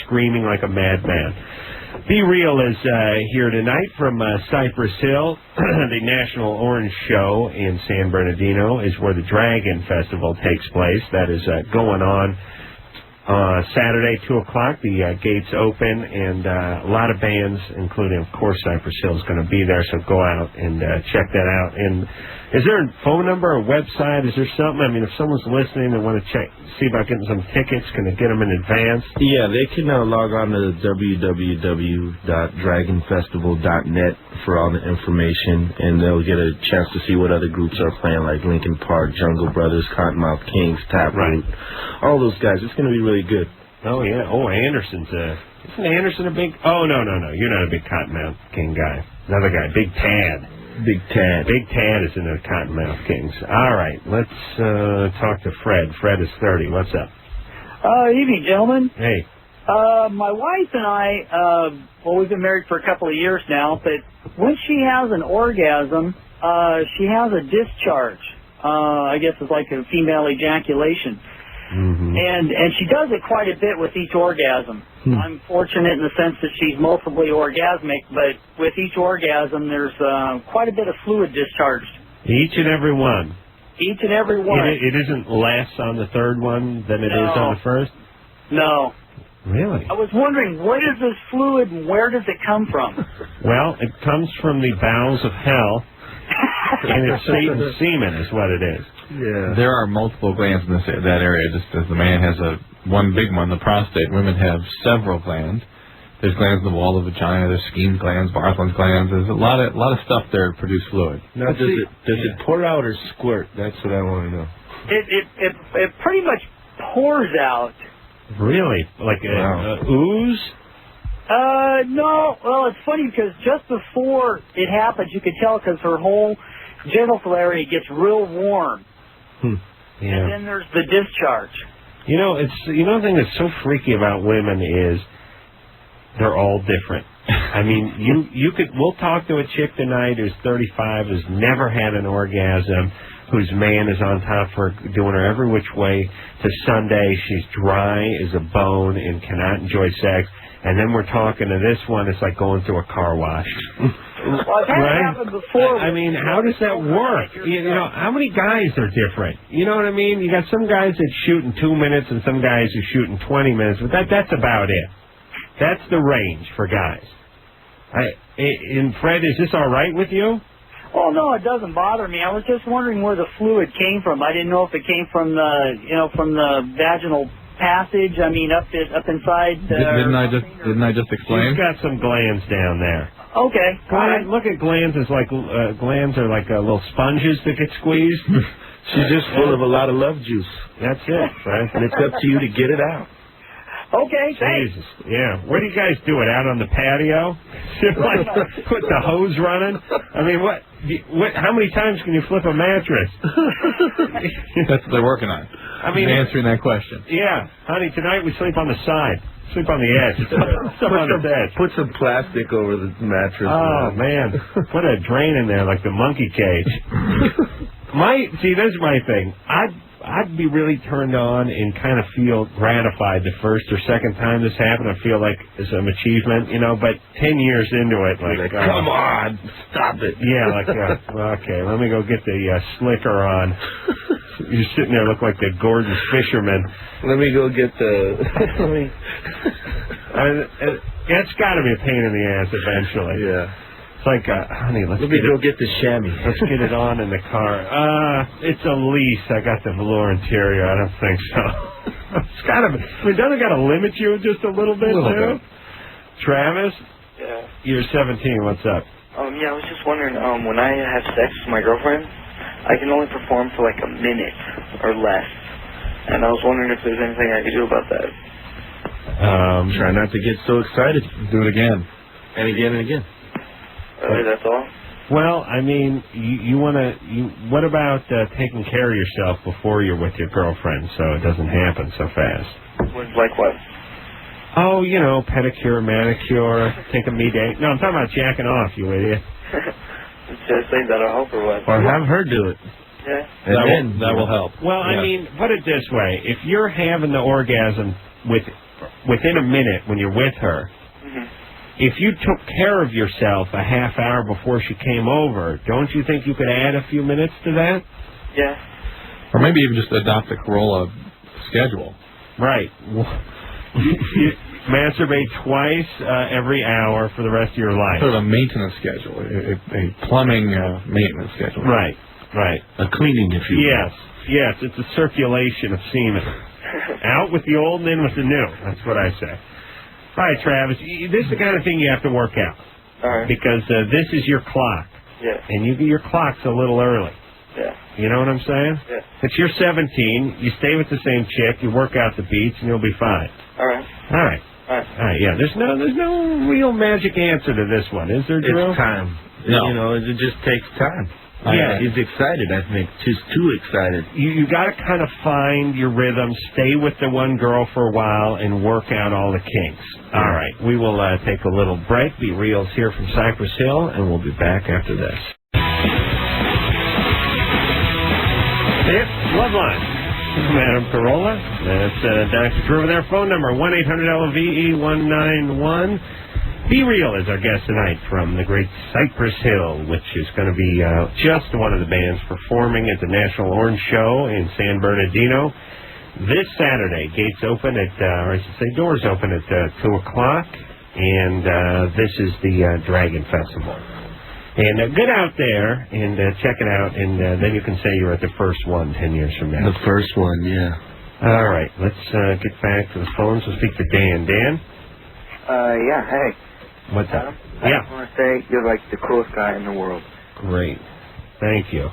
screaming like a madman. Be Real is here tonight from Cypress Hill. The National Orange Show in San Bernardino is where the Dragon Festival takes place. That is going on Saturday, 2 o'clock, the gates open, and a lot of bands, including, of course, Cypress Hill is going to be there, so go out and check that out. And is there a phone number or website? Is there something? I mean, if someone's listening and want to see about getting some tickets, can they get them in advance? Yeah, they can log on to www.dragonfestival.net for all the information, and they'll get a chance to see what other groups are playing, like Linkin Park, Jungle Brothers, Cottonmouth Kings, Taproot, all those guys. It's going to be really good. Oh, yeah. Oh, Anderson's isn't Anderson a big... Oh, no. You're not a big Cottonmouth King guy. Another guy, Big Tad. Big Tad is in the Cottonmouth Kings. All right, let's talk to Fred. Fred is 30. What's up? Evening, gentlemen. Hey. My wife and I, we've been married for a couple of years now, but when she has an orgasm, she has a discharge. I guess it's like a female ejaculation. Mm-hmm. And she does it quite a bit with each orgasm. I'm fortunate in the sense that she's multiply orgasmic, but with each orgasm, there's quite a bit of fluid discharged. Each and every one. Each and every one. It isn't less on the third one than it is on the first? No. Really? I was wondering, what is this fluid and where does it come from? Well, it comes from the bowels of hell, and it's Satan's semen is what it is. Yeah. There are multiple glands in that area. Just as the man has one big one, the prostate, women have several glands. There's glands in the wall of the vagina. There's Skene's glands, Bartholin's glands. There's a lot of stuff there to produce fluid. Now, does it pour out or squirt? That's what I want to know. It pretty much pours out. Really? Like a ooze? No. Well, it's funny because just before it happens, you could tell because her whole genital area gets real warm. Yeah. And then there's the discharge. You know, the thing that's so freaky about women is they're all different. I mean, we'll talk to a chick tonight who's 35, who's never had an orgasm, whose man is on top of her, doing her every which way, to Sunday she's dry as a bone and cannot enjoy sex. And then we're talking to this one, it's like going through a car wash. Well, that happened before. I mean, how does that work? You know, how many guys are different? You know what I mean? You got some guys that shoot in 2 minutes and some guys who shoot in 20 minutes, but that's about it. That's the range for guys. And Fred, is this all right with you? Oh, no, it doesn't bother me. I was just wondering where the fluid came from. I didn't know if it came from the vaginal passage. I mean, up inside. Didn't I just explain? She's got some glands down there. Okay. Look at glands as like glands are like little sponges that get squeezed. She's just full of a lot of love juice. That's it, right? And it's up to you to get it out. Okay, thanks. Jesus. Yeah. Where do you guys do it? Out on the patio? Put the hose running? I mean, what? How many times can you flip a mattress? That's what they're working on. I mean, answering that question. Yeah. Honey, tonight we sleep on the side. Sleep on the edge. On the bed. Put some plastic over the mattress. Oh, man. Put a drain in there like the monkey cage. This is my thing. I'd be really turned on and kind of feel gratified the first or second time this happened. I feel like it's an achievement, but 10 years into it, like come on, stop it. Yeah, okay, let me go get the slicker on. You're sitting there, look like the Gordon Fisherman. Let me go get the... It's got to be a pain in the ass eventually. Yeah. It's like, honey, let me go get the chamois. Let's get it on in the car. It's a lease. I got the velour interior. I don't think so. It's got to be. I mean, doesn't it got to limit you just a little bit, too? Travis? Yeah. You're 17. What's up? Yeah, I was just wondering, when I have sex with my girlfriend, I can only perform for like a minute or less. And I was wondering if there's anything I could do about that. Try not to get so excited. Do it again. And again and again. That's all? Well, I mean, what about taking care of yourself before you're with your girlfriend so it doesn't happen so fast? Like what? Oh, pedicure, manicure, take a me date. No, I'm talking about jacking off, you idiot. Just say that'll help or what? Or have her do it. Yeah. That will help. Well, I mean, put it this way. If you're having the orgasm within a minute when you're with her, if you took care of yourself a half hour before she came over, don't you think you could add a few minutes to that? Yeah. Or maybe even just adopt the Carolla schedule. Right. You masturbate twice every hour for the rest of your life. Sort of a maintenance schedule, a plumbing maintenance schedule. Right. A cleaning, if you will. Yes, it's a circulation of semen. Out with the old and in with the new. That's what I say. All right, Travis, this is the kind of thing you have to work out. All right. Because this is your clock. Yeah. And your clock's a little early. Yeah. You know what I'm saying? Yeah. If you're 17, you stay with the same chick, you work out the beats, and you'll be fine. All right. All right, yeah. There's no real magic answer to this one, is there, Drew? It's time. No. You know, it just takes time. Yeah. He's excited, I think. Just too excited. You got to kind of find your rhythm, stay with the one girl for a while, and work out all the kinks. All right, we will take a little break. Be Real's here from Cypress Hill, and we'll be back after this. It's Loveline. Madam Carolla. That's Dr. Drew with our phone number, 1-800-LOVE-191. Be Real is our guest tonight from the great Cypress Hill, which is going to be just one of the bands performing at the National Orange Show in San Bernardino this Saturday. Gates open at, or I should say doors open at 2 o'clock, and this is the Dragon Festival. And get out there and check it out, and then you can say you're at the first one 10 years from now. The first one, yeah. All right, let's get back to the phones. We'll speak to Dan. Dan? Yeah, hey. What's up? I just want to say you're like the coolest guy in the world. Great. Thank you.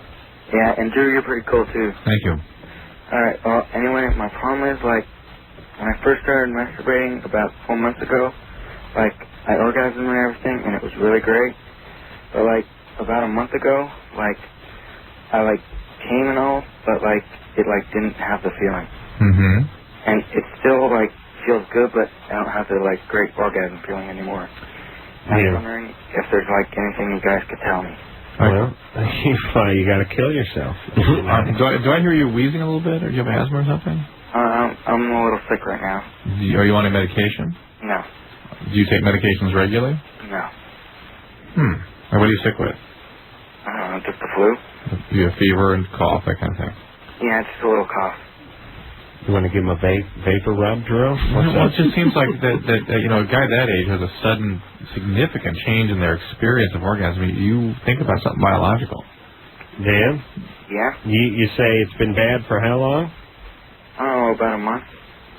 Yeah, and Drew, you're pretty cool too. Thank you. Alright, well, anyway, my problem is, like, when I first started masturbating about 4 months ago, like, I orgasmed and everything, and it was really great. But, like, about a month ago, like, I, like, came and all, but, like, it, like, didn't have the feeling. Mm-hmm. And it still, like, feels good, but I don't have the, like, great orgasm feeling anymore. I was wondering if there's, like, anything you guys could tell me. Well, you got to kill yourself. Do I hear you wheezing a little bit, or do you have asthma or something? I'm a little sick right now. Are you on any medication? No. Do you take medications regularly? No. Or what are you sick with? I don't know, just the flu. You have fever and cough, that kind of thing. Yeah, just a little cough. You want to give him a vapor rub, Drew? Well, it just seems like that you know, a guy that age has a sudden, significant change in their experience of orgasm. You think about something biological. Dan? Yeah? You say it's been bad for how long? Oh, about a month.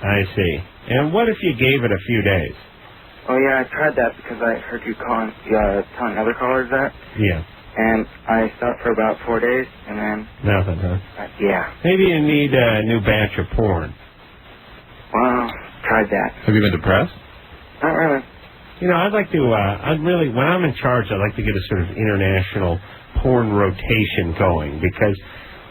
I see. And what if you gave it a few days? Oh, yeah, I tried that because I heard you telling other callers that. Yeah. And I stopped for about 4 days, and then... Nothing, huh? Yeah. Maybe you need a new batch of porn. Well, tried that. Have you been depressed? Not really. You know, I'd like to, when I'm in charge, I'd like to get a sort of international porn rotation going, because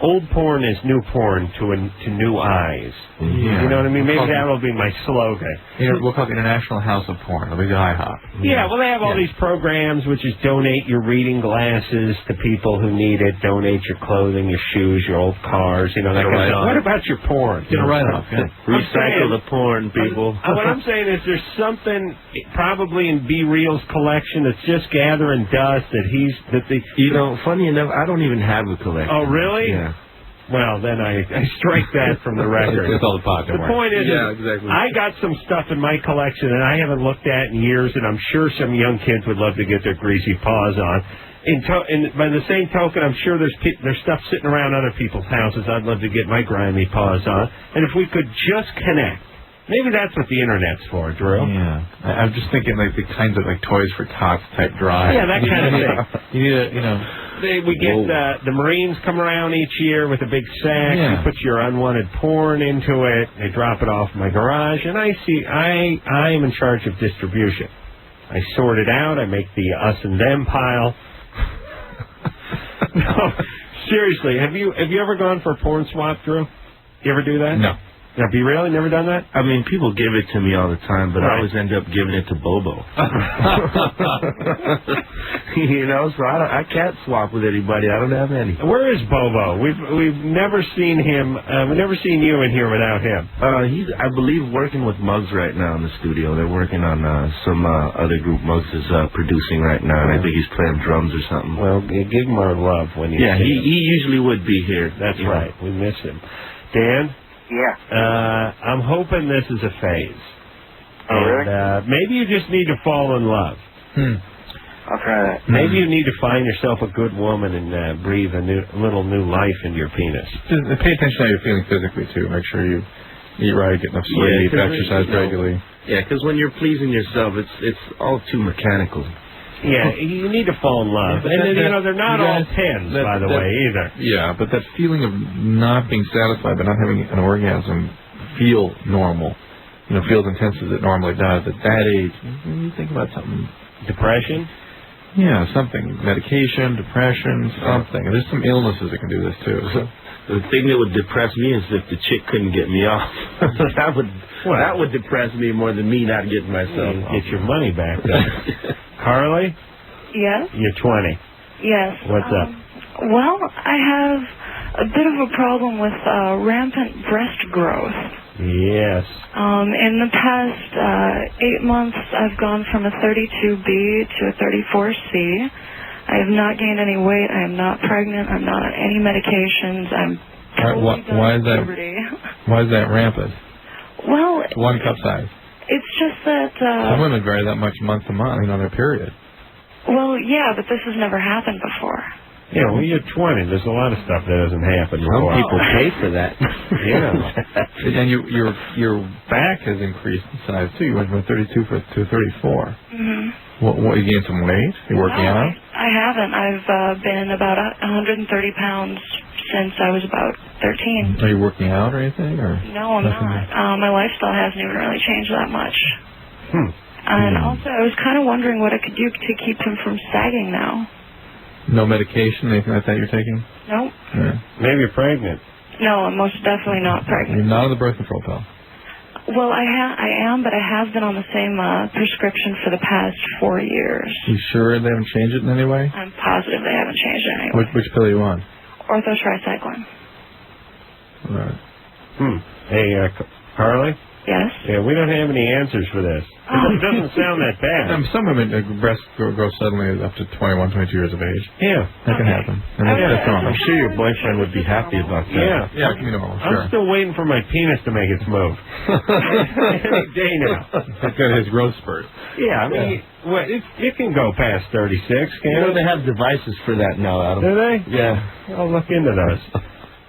old porn is new porn to new eyes. Yeah. You know what I mean? Maybe that'll be my slogan. We'll call it International House of Porn. It'll be the IHOP. Yeah, well, they have all these programs, which is donate your reading glasses to people who need it, donate your clothing, your shoes, your old cars, you know, that kind of stuff. What about your porn? Get a write-off, yeah. Recycle the porn, people. What I'm saying is there's something probably in Be Real's collection that's just gathering dust You know, funny enough, I don't even have a collection. Oh, really? Yeah. Well, then I strike that from the record. It's all the pot, don't worry. Point is, exactly. I got some stuff in my collection that I haven't looked at in years, and I'm sure some young kids would love to get their greasy paws on. And by the same token, I'm sure there's stuff sitting around other people's houses I'd love to get my grimy paws on. And if we could just connect, maybe that's what the Internet's for, Drew. Yeah. I'm just thinking like the kinds of like Toys for Tots type drive. Yeah, that kind of thing. You need a, you know. We get the Marines come around each year with a big sack. Yeah. You put your unwanted porn into it. They drop it off in my garage, and I am in charge of distribution. I sort it out. I make the us and them pile. No, seriously, have you ever gone for a porn swap, Drew? You ever do that? No. Now, Be Real? You never done that? I mean, people give it to me all the time, but I always end up giving it to Bobo. You know, so I can't swap with anybody. I don't have any. Where is Bobo? We've never seen him. We've never seen you in here without him. He's, I believe, working with Muggs right now in the studio. They're working on some other group Muggs is producing right now, and I think he's playing drums or something. Well, give him our love when you see him. He usually would be here. That's right. We miss him. Dan? Yeah. I'm hoping this is a phase. Oh, really? And, maybe you just need to fall in love. I'll try that. Maybe you need to find yourself a good woman and breathe a little new life into your penis. Just pay attention to how you're feeling physically, too. Make sure you eat right, get enough sleep, exercise regularly. Yeah, because when you're pleasing yourself, it's all too mechanical. Yeah, you need to fall in love. Yeah, and, they're not all 10s, by the way, either. Yeah, but that feeling of not being satisfied by not having an orgasm feel normal, feel as intense as it normally does at that age, you think about something. Depression? Yeah, something. Medication, depression, something. There's some illnesses that can do this, too. So. The thing that would depress me is if the chick couldn't get me off. that would depress me more than me not getting myself off. Get your money back, then. Carly? Yes? You're 20. Yes. What's up? Well, I have a bit of a problem with rampant breast growth. Yes. In the past 8 months, I've gone from a 32B to a 34C. I have not gained any weight. I am not pregnant. I'm not on any medications. I'm totally done with puberty. Why is that rampant? Well, 1 cup size. It's just that... Some women vary that much month to month, their period. Well, yeah, but this has never happened before. Yeah, well, you're 20. There's a lot of stuff that doesn't happen. Some people pay for that. Yeah. And your back has increased in size, too. You went from 32 to 34. Mm-hmm. What, you gained some weight? You working out? I haven't. I've been about 130 pounds since I was about 13. Are you working out or anything? Or no, I'm not. My lifestyle hasn't even really changed that much. And also, I was kind of wondering what I could do to keep him from sagging now. No medication, anything like that you're taking? Nope. Yeah. Maybe you're pregnant. No, I'm most definitely not pregnant. You're not on the birth control pill? Well, I am, but I have been on the same prescription for the past 4 years. You sure they haven't changed it in any way? I'm positive they haven't changed it anyway. Which pill are you on? Orthotricycline. All right. Hey, Carly? Yes? Yeah, we don't have any answers for this. It doesn't sound that bad. Some women, breast grow suddenly up to 21, 22 years of age. Yeah. That can happen. And that's normal. I'm sure your boyfriend would be happy about that. Yeah. Sure. I'm still waiting for my penis to make its move. Any day now. He's got his growth spurt. Yeah, I mean, it can go past 36, can't it? They have devices for that now, Adam. Do they? Yeah. I'll look into those.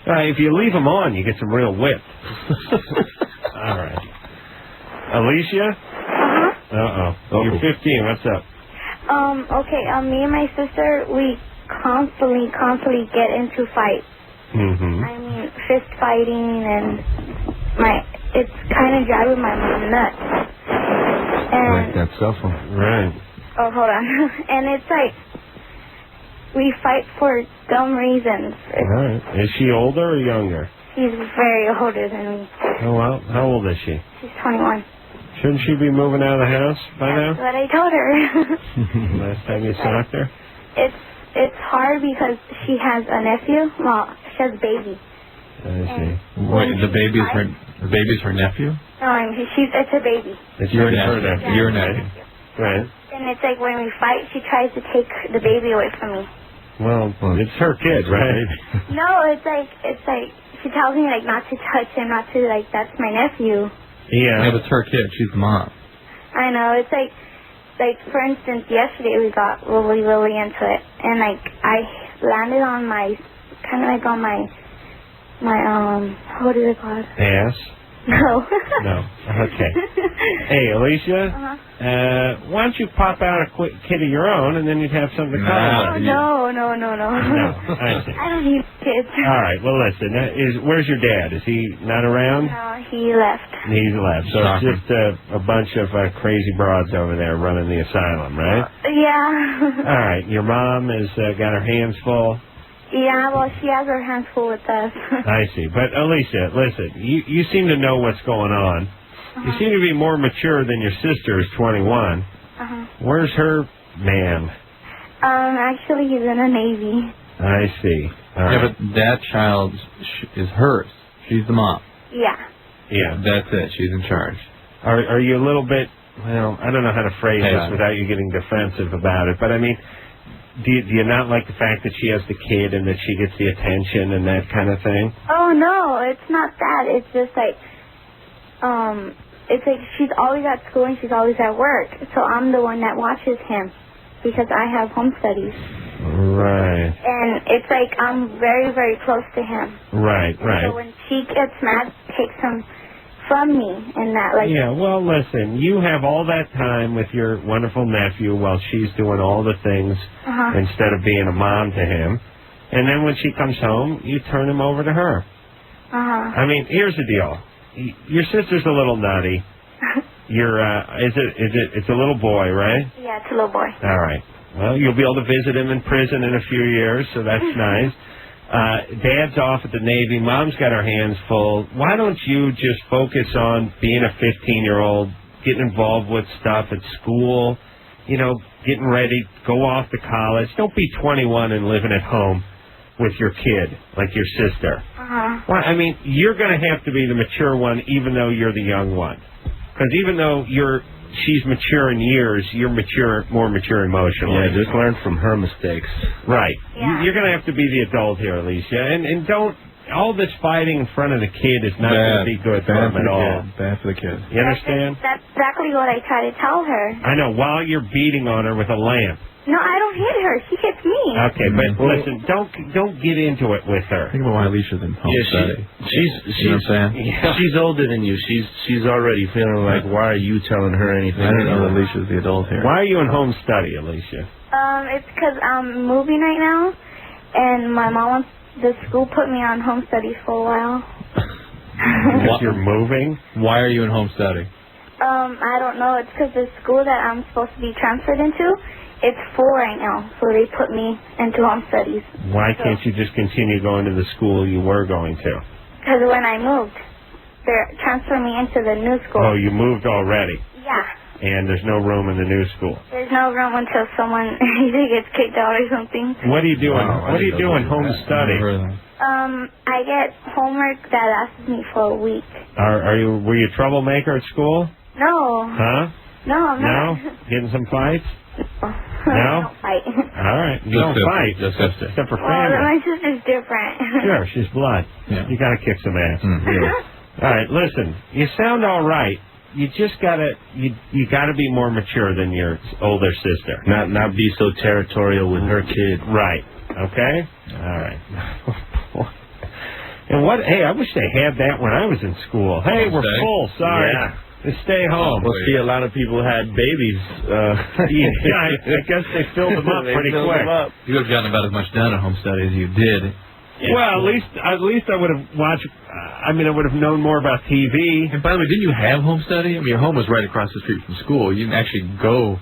If you leave them on, you get some real whip. All right. Alicia? Uh-oh. You're 15. What's up? Okay, me and my sister, we constantly get into fights. Mm-hmm. I mean, fist fighting, and it's kind of driving my mom nuts. And, like that cell phone. Right. Oh, hold on. And it's like, we fight for dumb reasons. All right. Is she older or younger? She's very older than me. Oh, well, how old is she? She's 21. Shouldn't she be moving out of the house by now? That's what I told her. Last time you saw her? It's hard because she has a nephew. Well, she has a baby. I see. Wait, the baby's her nephew? No, it's a baby. It's your nephew. Yeah. Your nephew. Right. And it's like when we fight, she tries to take the baby away from me. Well, it's her kid, right? No, it's like she tells me like not to touch him, not to that's my nephew. Yeah. But it's her kid. She's the mom. I know. It's like for instance, yesterday we got really into it, and I landed on my what is it called? Ass. No. No. Okay. Hey, Alicia. Why don't you pop out a quick kid of your own, and then you'd have something to call about? No. I see. I don't need kids. All right. Well, listen. Where's your dad? Is he not around? No, he left. He's left. So it's just a bunch of crazy broads over there running the asylum, right? Yeah. All right. Your mom has got her hands full. Yeah, well, she has her hands full with us. I see. But, Alicia, listen, you seem to know what's going on. You seem to be more mature than your sister is 21. Where's her man? Actually, he's in the Navy. I see. All right. But that child is hers. She's the mom. Yeah. Yeah. That's it. She's in charge. Are you a little bit, well, I don't know how to phrase this without you getting defensive about it, but I mean, do you not like the fact that she has the kid and that she gets the attention and that kind of thing? Oh, no, it's not that. It's just like, she's always at school and she's always at work. So I'm the one that watches him because I have home studies. Right. And it's like I'm very, very close to him. Right. So when she gets mad, takes him from me and that, like... Yeah, well, listen, you have all that time with your wonderful nephew while she's doing all the things instead of being a mom to him. And then when she comes home, you turn him over to her. I mean, here's the deal. Your sister's a little nutty. It's a little boy, right? Yeah, it's a little boy. All right. Well, you'll be able to visit him in prison in a few years, so that's nice. Dad's off at the Navy. Mom's got her hands full. Why don't you just focus on being a 15-year-old, getting involved with stuff at school, getting ready, go off to college. Don't be 21 and living at home with your kid like your sister. Well, I mean, you're going to have to be the mature one even though you're the young one. Because even though she's mature in years, you're more mature emotionally. Yeah, just learn from her mistakes. Right. Yeah. You're going to have to be the adult here, Alicia. And don't, all this fighting in front of the kid is not going to be good for him at all. Bad for the kid. You understand? That's exactly what I try to tell her. I know, while you're beating on her with a lamp. No, I don't hit her. She hits me. Okay, but listen, don't get into it with her. Think about why Alicia's in home study. She's you know what I'm saying? She's older than you. She's already feeling like, why are you telling her anything? I don't know that Alicia's the adult here. Why are you in home study, Alicia? It's because I'm moving right now, and my mom wants the school put me on home studies for a while. Because you're moving? Why are you in home study? I don't know. It's because the school that I'm supposed to be transferred into, it's full right now, so they put me into home studies. Why can't you just continue going to the school you were going to? Because when I moved, they're transferring me into the new school. Oh, you moved already? Yeah. And there's no room in the new school? There's no room until someone either gets kicked out or something. What are you doing? What are you doing home study? I get homework that lasts me for a week. Were you a troublemaker at school? No. Huh? No, I'm not. No? Getting some fights? No? I don't fight. All right. You don't fight. Just sister. Except for Well, family. my sister's different. Sure, she's blood. Yeah. You got to kick some ass. All right, listen. You sound all right. You just gotta you gotta be more mature than your older sister. Not be so territorial with her kid. Right. Okay. All right. And what? Hey, I wish they had that when I was in school. Hey, we're full. Sorry. Yeah. Just stay home. We'll see. A lot of people had babies. I guess they filled them up pretty quick. You would have gotten about as much done at home study as you did. Well, at least I would have watched. I would have known more about TV. And by the way, didn't you have home study? I mean, your home was right across the street from school. You didn't actually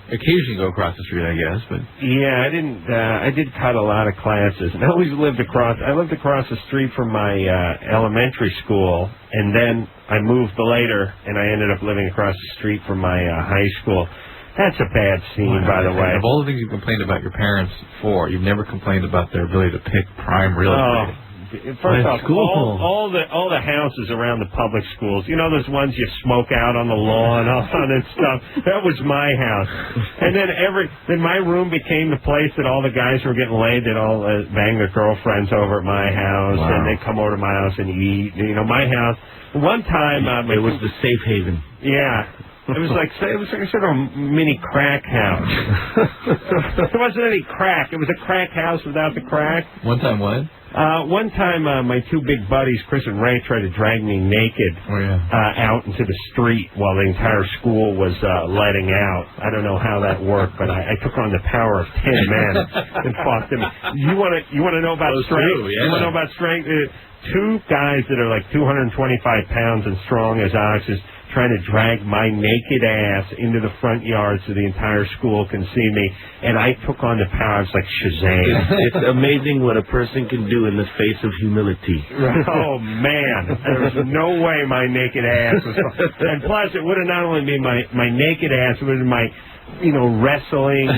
occasionally go across the street, I guess. But yeah, I didn't. I did cut a lot of classes, and I lived across the street from my elementary school, and then I moved later, and I ended up living across the street from my high school. That's a bad scene, by the way. Of all the things you've complained about your parents for, you've never complained about their ability to pick prime real estate. First off, all the houses around the public schools, you know those ones you smoke out on the lawn and stuff. That was my house. And then my room became the place that all the guys who were getting laid, they'd all bang their girlfriends over at my house, and they'd come over to my house and eat. You know, my house. One time, it was the safe haven. Yeah. It was like sort of a mini crack house. There wasn't any crack. It was a crack house without the crack. One time what? One time my two big buddies, Chris and Ray, tried to drag me naked out into the street while the entire school was letting out. I don't know how that worked, but I took on the power of 10 men and fought them. You want to know about strength? Yeah. You want to know about strength? Two guys that are like 225 pounds and strong as oxes trying to drag my naked ass into the front yard so the entire school can see me, and I took on the power. It's like Shazam. It's amazing what a person can do in the face of humility. Oh, man. There was no way my naked ass was... And plus, it would have not only been my naked ass, it would have been my, wrestling...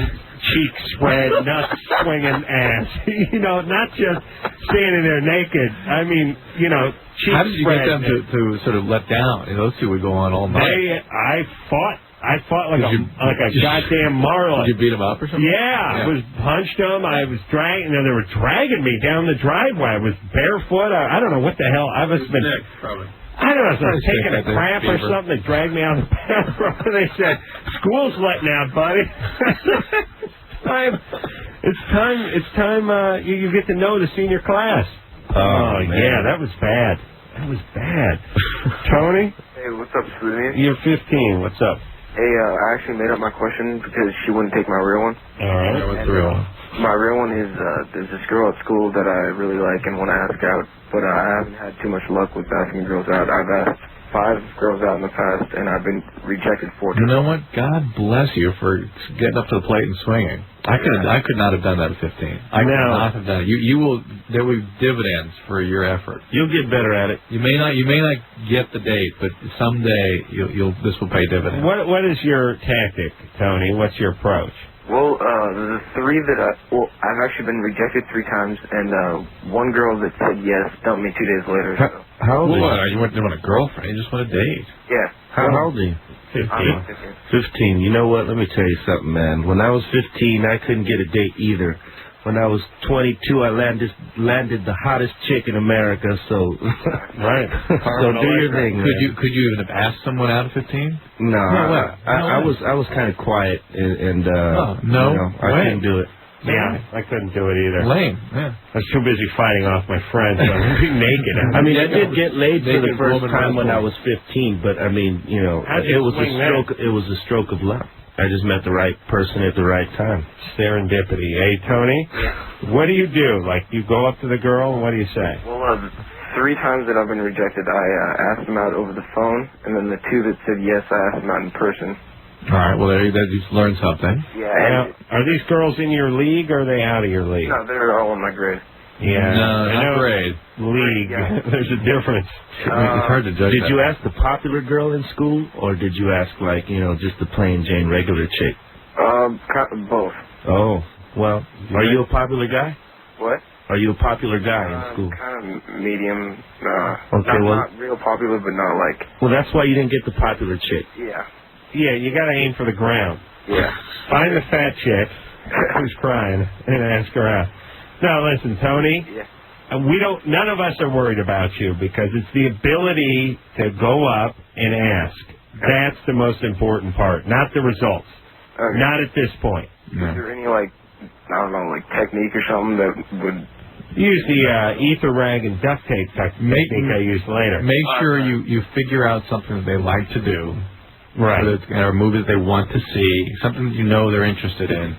cheek spread, nuts swinging ass. Not just standing there naked. I mean, cheek How did you spread. get them to sort of let down? Those two would go on all night. I fought I fought like a goddamn marlin. Did you beat him up or something? Yeah, I was punched them. I was dragging. They were dragging me down the driveway. I was barefoot. I don't know what the hell. I must have been. Probably. I don't know. I was taking a crap or something. They dragged me out of the bathroom. They said, "School's letting out, buddy." It's time. You get to know the senior class. Oh man. Yeah, that was bad. That was bad. Tony? Hey, what's up, Slimmy? You're 15. What's up? Hey, I actually made up my question because she wouldn't take my real one. All right. What's the real one? My real one is there's this girl at school that I really like and want to ask out, but I haven't had too much luck with asking girls out. I've asked 5 girls out in the past, and I've been rejected 4 times. You know what? God bless you for getting up to the plate and swinging. I could not have done that at 15. I could not have done it. You will. There will be dividends for your effort. You'll get better at it. You may not get the date, but someday this will pay dividends. What is your tactic, Tony? What's your approach? Well, the 3 that I've actually been rejected 3 times, and 1 girl that said yes dumped me 2 days later. So. How old are you? You want a girlfriend? You just want a date. Yeah. How old are you? 15. 15. You know what? Let me tell you something, man. When I was 15, I couldn't get a date either. When I was 22, I landed the hottest chick in America. So, right. So do your thing. Could you even have asked someone out at 15? No, I was kind of quiet and I couldn't do it. Yeah, I couldn't do it either. Lame. Yeah. I was too busy fighting off my friends. I was naked. I mean, I did get laid for the first time when I was 15, but I mean, it was a stroke of luck. I just met the right person at the right time. Serendipity. Hey, Tony? Yeah. What do? Like, you go up to the girl, and what do you say? Well, 3 times that I've been rejected, I asked them out over the phone, and then the 2 that said yes, I asked them out in person. All right, well, there you learned something. Yeah. Now, are these girls in your league, or are they out of your league? No, they're all in my grade. Yeah. No, not grade. League. Yeah. There's a difference. It's hard to judge. Did you ask the popular girl in school, or did you ask, just the plain Jane regular chick? Both. Oh, well, are you a popular guy? What? Are you a popular guy in school? Kind of medium. Not real popular, but not like... Well, that's why you didn't get the popular chick. Yeah. Yeah, you got to aim for the ground. Yeah. Find the fat chick who's crying and ask her out. Now, listen, Tony. Yeah. None of us are worried about you because it's the ability to go up and ask. That's the most important part, not the results. Okay. Not at this point. No. Is there any, technique or something that would... Use the ether rag and duct tape technique I use later. Make sure you figure out something that they like to do. Right. Or movies they want to see, something that you know they're interested in.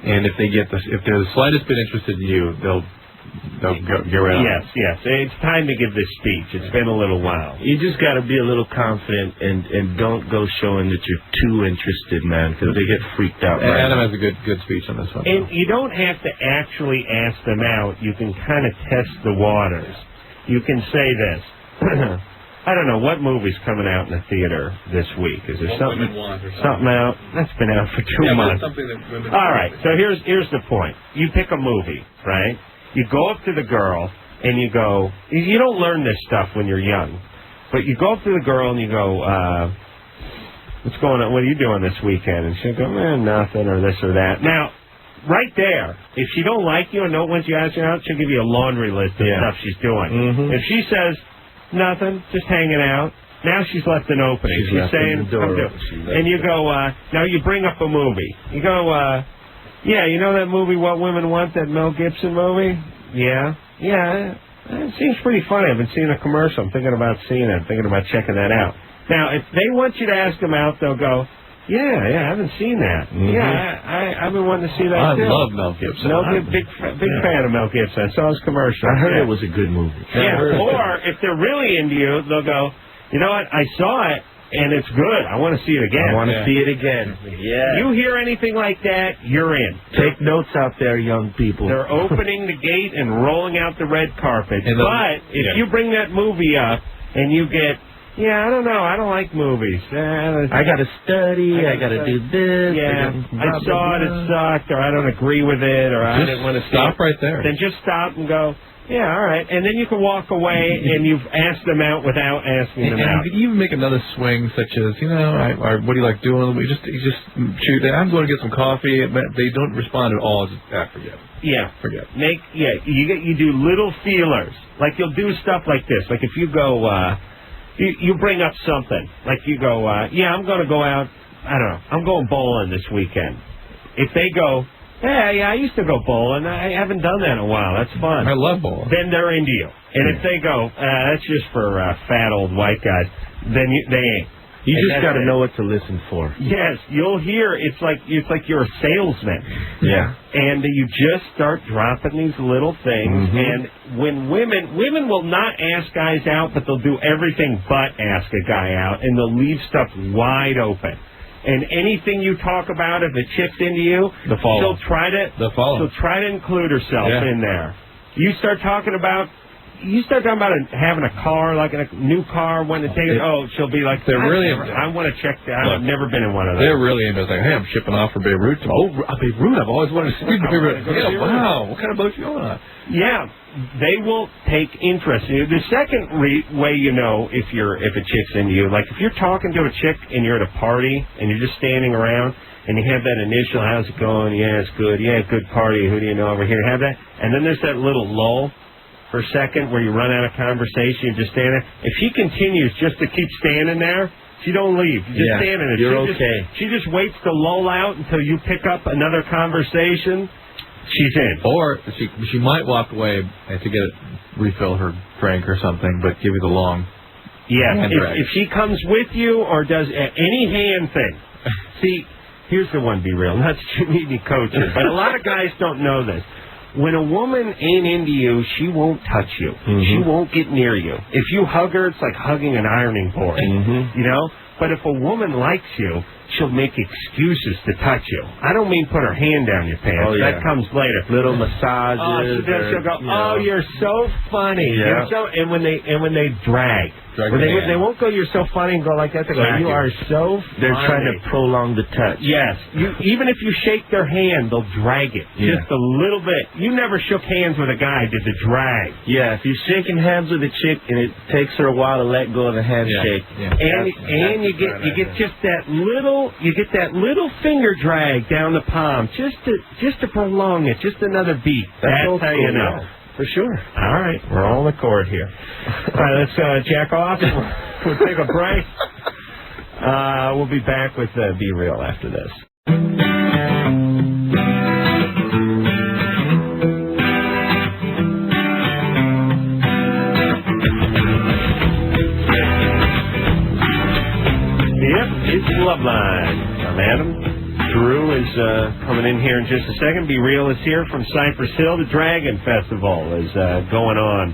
And if they're the slightest bit interested in you, they'll get right on. Yes. It's time to give this speech. It's been a little while. You just got to be a little confident and don't go showing that you're too interested, man, because they get freaked out. Right? Adam has a good speech on this one. And you don't have to actually ask them out. You can kind of test the waters. You can say this. I don't know what movie's coming out in the theater this week. Is there something out? That's been out for 2 months. All right. So here's the point. You pick a movie, right? You go up to the girl and you go. You don't learn this stuff when you're young, but you go up to the girl and you go, "What's going on? What are you doing this weekend?" And she'll go, "Nothing," or this or that. Now, right there, if she don't like you and don't want you to ask her out, she'll give you a laundry list of stuff she's doing. Mm-hmm. If she says nothing, just hanging out. Now she's left an opening. She's saying, and you go, now you bring up a movie. You go, yeah, you know that movie, What Women Want, that Mel Gibson movie? Yeah. It seems pretty funny. I've been seeing a commercial. I'm thinking about seeing it. I'm thinking about checking that out. Now, if they want you to ask them out, they'll go, yeah, I haven't seen that. Mm-hmm. Yeah, I've been wanting to see that too. I love Mel Gibson. Big fan of Mel Gibson. I saw his commercial. I heard it was a good movie. Yeah, or if they're really into you, they'll go, you know what, I saw it, and it's good. I want to see it again. I want to see it again. Yeah. You hear anything like that, you're in. Take notes out there, young people. They're opening the gate and rolling out the red carpet. But if you bring that movie up and you get, I don't know. I don't like movies. I got to study. I got to do this. Yeah, I saw it. It sucked, or I don't agree with it, or I didn't want to stop right there. Then just stop and go, Yeah, all right. And then you can walk away and you've asked them out without asking them out. And you can even make another swing, such as, what do you like doing? We just shoot. I'm going to get some coffee. But they don't respond at all. Just forget. Yeah. Forget. You do little feelers. Like you'll do stuff like this. Like if you go, you bring up something. Like you go, I'm going to go out. I don't know. I'm going bowling this weekend. If they go, yeah, I used to go bowling. I haven't done that in a while. That's fun. I love bowling. Then they're into you. And if they go, that's just for fat old white guys, then they ain't. You just got to know what to listen for. Yes, you'll hear. It's like you're a salesman. Yeah. And you just start dropping these little things. And when women will not ask guys out, but they'll do everything but ask a guy out, and they'll leave stuff wide open. And anything you talk about, if a chick's into you, she'll try to include herself in there. You start talking about having a car, like a new car, wanting to take it. Oh, she'll be like, I want to check that. I've never been in one of those. They're really into it. Like, hey, I'm shipping off for Beirut. Beirut, I've always wanted to see Beirut. Yeah, wow, what kind of boat you going on? Yeah, they will take interest in you. The second way you know if a chick's into you, like if you're talking to a chick and you're at a party and you're just standing around and you have that initial, how's it going? Yeah, it's good. Yeah, good party. Who do you know over here? Have that. And then there's that little lull for a second where you run out of conversation, you just stand there. If she continues just to keep standing there, she don't leave. You just stand there. You're okay. She just waits to lull out until you pick up another conversation. She's in. Or she might walk away to refill her drink or something, but give you the long. Yeah. If she comes with you or does any hand thing. See, here's the one, be real. Not that you need any coaches, but a lot of guys don't know this. When a woman ain't into you, she won't touch you. She won't get near you. If you hug her, it's like hugging an ironing board. You know? But if a woman likes you, she'll make excuses to touch you. I don't mean put her hand down your pants. Oh, yeah. That comes later. Little massages. She'll go, you're so funny. Yeah. And when they drag. They won't go, you're so funny, and go like that. They go, you are so funny. They're trying to prolong the touch. Yes. Even if you shake their hand, they'll drag it. Just a little bit. You never shook hands with a guy, did the drag. Yeah, if you're shaking hands with a chick and it takes her a while to let go of the handshake. And you get just that little finger drag down the palm, just to prolong it, just another beat. That's how you know. For sure. All right, we're all in accord here. All right, let's jack off. We'll take a break. We'll be back with Be Real after this. Yep, it's Loveline. I'm Adam. Drew is coming in here in just a second. Be Real is here from Cypress Hill. The Dragon Festival is going on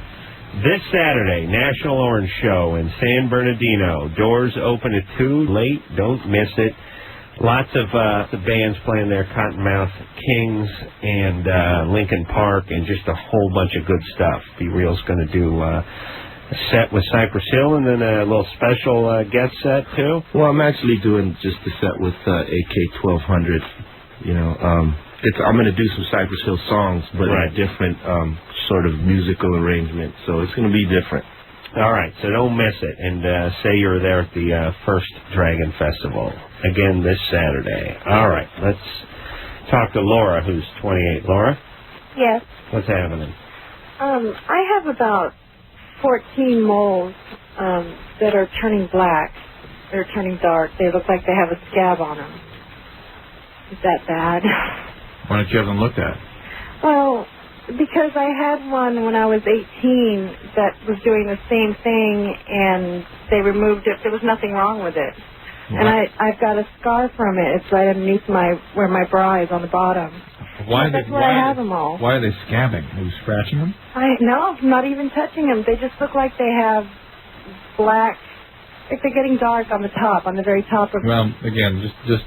this Saturday. National Orange Show in San Bernardino. Doors open at 2. Late. Don't miss it. Lots of the bands playing there. Cottonmouth Kings and Lincoln Park and just a whole bunch of good stuff. Be Real's going to do a set with Cypress Hill and then a little special guest set too. Well, I'm actually doing just a set with AK 1200. I'm going to do some Cypress Hill songs, but in a different sort of musical arrangement. So it's going to be different. All right, so don't miss it. And say you're there at the first Dragon Festival again this Saturday. All right, let's talk to Laura, who's 28. Laura? Yes. What's happening? I have about 14 moles that are turning black. They're turning dark. They look like they have a scab on them. Is that bad? Why don't you have them looked at? Well, because I had one when I was 18 that was doing the same thing, and they removed it. There was nothing wrong with it. What? And I've got a scar from it. It's right underneath where my bra is on the bottom. That's where I have them all. Why are they scabbing? Are you scratching them? No, I'm not even touching them. They just look like they have black. Like they're getting dark on the top, on the very top of. Well, again, just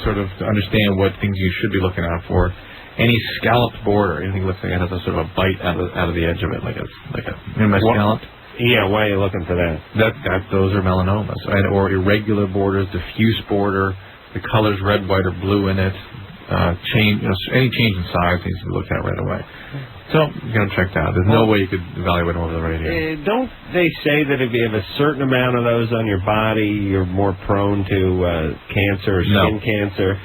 sort of to understand what things you should be looking out for. Any scalloped border, anything looks like it has a sort of a bite out of the edge of it, like a my scalloped. Yeah, why are you looking for that? Those are melanomas, or irregular borders, diffuse border, the colors red, white, or blue in it. change, any change in size needs to be looked at right away. So you got to check that out. There's no way you could evaluate them over the radio. Don't they say that if you have a certain amount of those on your body, you're more prone to cancer or skin cancer?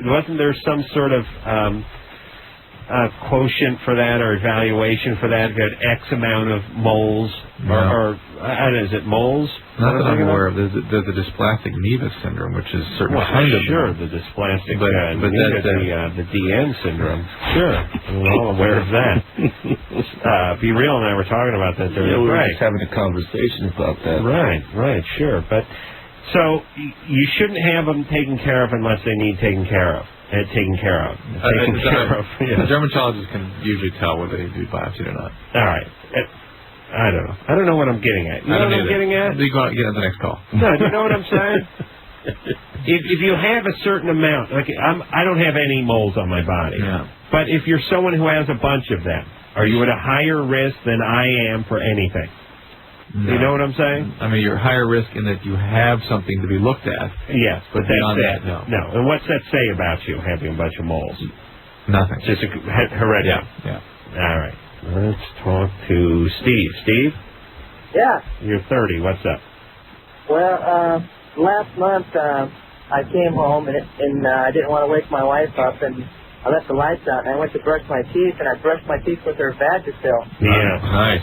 Wasn't there some sort of quotient for that or evaluation for that? Got X amount of moles or is it moles? Not that I'm aware of. There's a dysplastic nevus syndrome, which is certain kind of the dysplastic, but that's the DN syndrome. Sure, we're all aware of that. Be Real and I were talking about that. We were just having a conversation about that. Right, sure. But so you shouldn't have them taken care of unless they need taken care of. The dermatologist can usually tell whether they do biopsy or not. All right. I don't know. I don't know what I'm getting at. You know what I'm getting at? You go get on the next call. No, do you know what I'm saying? If you have a certain amount, like I don't have any moles on my body, but if you're someone who has a bunch of them, are you at a higher risk than I am for anything? No. You know what I'm saying? I mean, you're higher risk in that you have something to be looked at. Yes, but beyond that's that, no. No. And what's that say about you, having a bunch of moles? Nothing. Just hereditary. Yeah. All right. Let's talk to Steve. Steve? Yeah. You're 30. What's up? Well, last month I came home and I didn't want to wake my wife up, and I left the lights out, and I went to brush my teeth, and I brushed my teeth with her Vagisil. Yeah. Nice.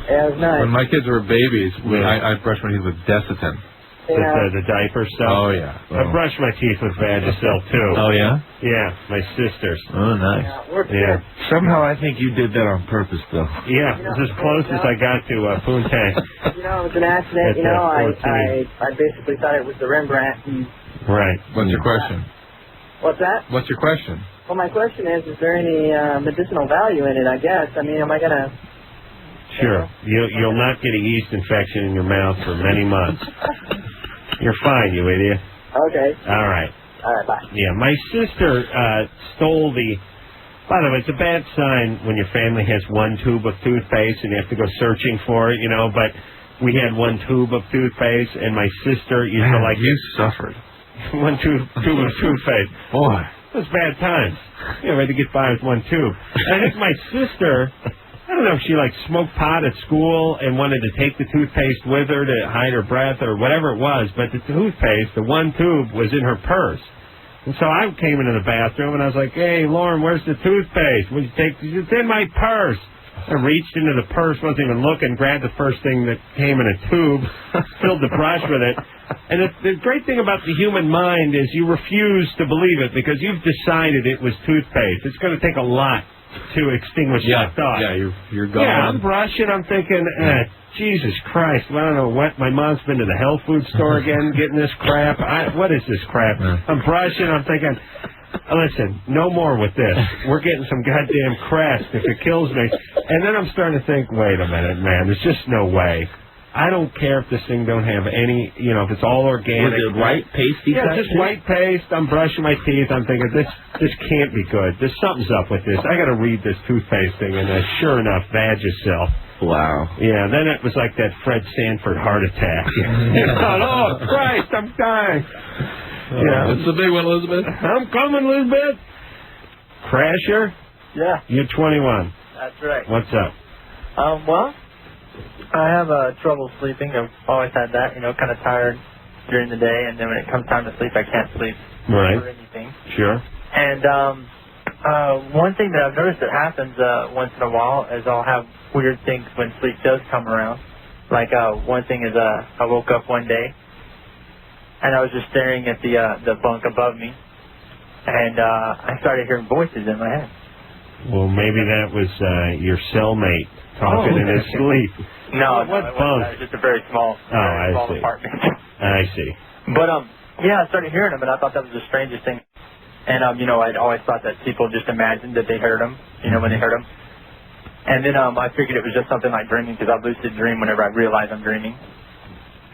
Yeah, it was nice. When my kids were babies, I brushed my teeth with Desitin. The diaper stuff? Oh, yeah. I brushed my teeth with Vagisil, too. Oh, yeah? Yeah, my sister's. Oh, nice. Yeah. Somehow I think you did that on purpose, though. Yeah, it was as close as I got to Poontang. You know, it was an accident. I basically thought it was the Rembrandt. Right. What's your question? What's that? What's your question? Well, my question is there any medicinal value in it, I guess? I mean, am I going to... Sure. You'll not get a yeast infection in your mouth for many months. You're fine, you idiot. Okay. All right. Bye. Yeah, my sister stole the... By the way, it's a bad sign when your family has one tube of toothpaste and you have to go searching for it, but we had one tube of toothpaste, and my sister used to like... You suffered. One tube of toothpaste. Boy. It was bad times. We had to get by with one tube. I think my sister... I don't know if she smoked pot at school and wanted to take the toothpaste with her to hide her breath or whatever it was, but the toothpaste, the one tube, was in her purse. And so I came into the bathroom and I was like, "Hey, Lauren, where's the toothpaste? Would you take? It's in my purse." I reached into the purse, wasn't even looking, grabbed the first thing that came in a tube, filled the brush with it. And the great thing about the human mind is you refuse to believe it because you've decided it was toothpaste. It's going to take a lot to extinguish that thought. Yeah, you're gone. Yeah, I'm brushing. I'm thinking, Jesus Christ, I don't know what. My mom's been to the health food store again getting this crap. What is this crap? I'm brushing. I'm thinking, listen, no more with this. We're getting some goddamn crest if it kills me. And then I'm starting to think, wait a minute, man, there's just no way. I don't care if this thing don't have any, if it's all organic. Was it white pasty? Yeah, just white paste. I'm brushing my teeth. I'm thinking, this can't be good. There's something's up with this. I got to read this toothpaste thing. And sure enough, Vagisil. Wow. Yeah, then it was like that Fred Sanford heart attack. Oh, Christ, I'm dying. Yeah, it's a big one, Elizabeth. I'm coming, Elizabeth. Crasher? Yeah. You're 21. That's right. What's up? Well, I have trouble sleeping. I've always had that, kind of tired during the day, and then when it comes time to sleep, I can't sleep for anything. Sure. And one thing that I've noticed that happens once in a while is I'll have weird things when sleep does come around. Like one thing is I woke up one day, and I was just staring at the bunk above me, and I started hearing voices in my head. Well, maybe that was your cellmate talking in his sleep. No, what bunk? It was just a very small, small apartment. I see. But yeah, I started hearing them, and I thought that was the strangest thing. And I'd always thought that people just imagined that they heard them, when they heard them. And then I figured it was just something like dreaming, because I lucid dream whenever I realize I'm dreaming.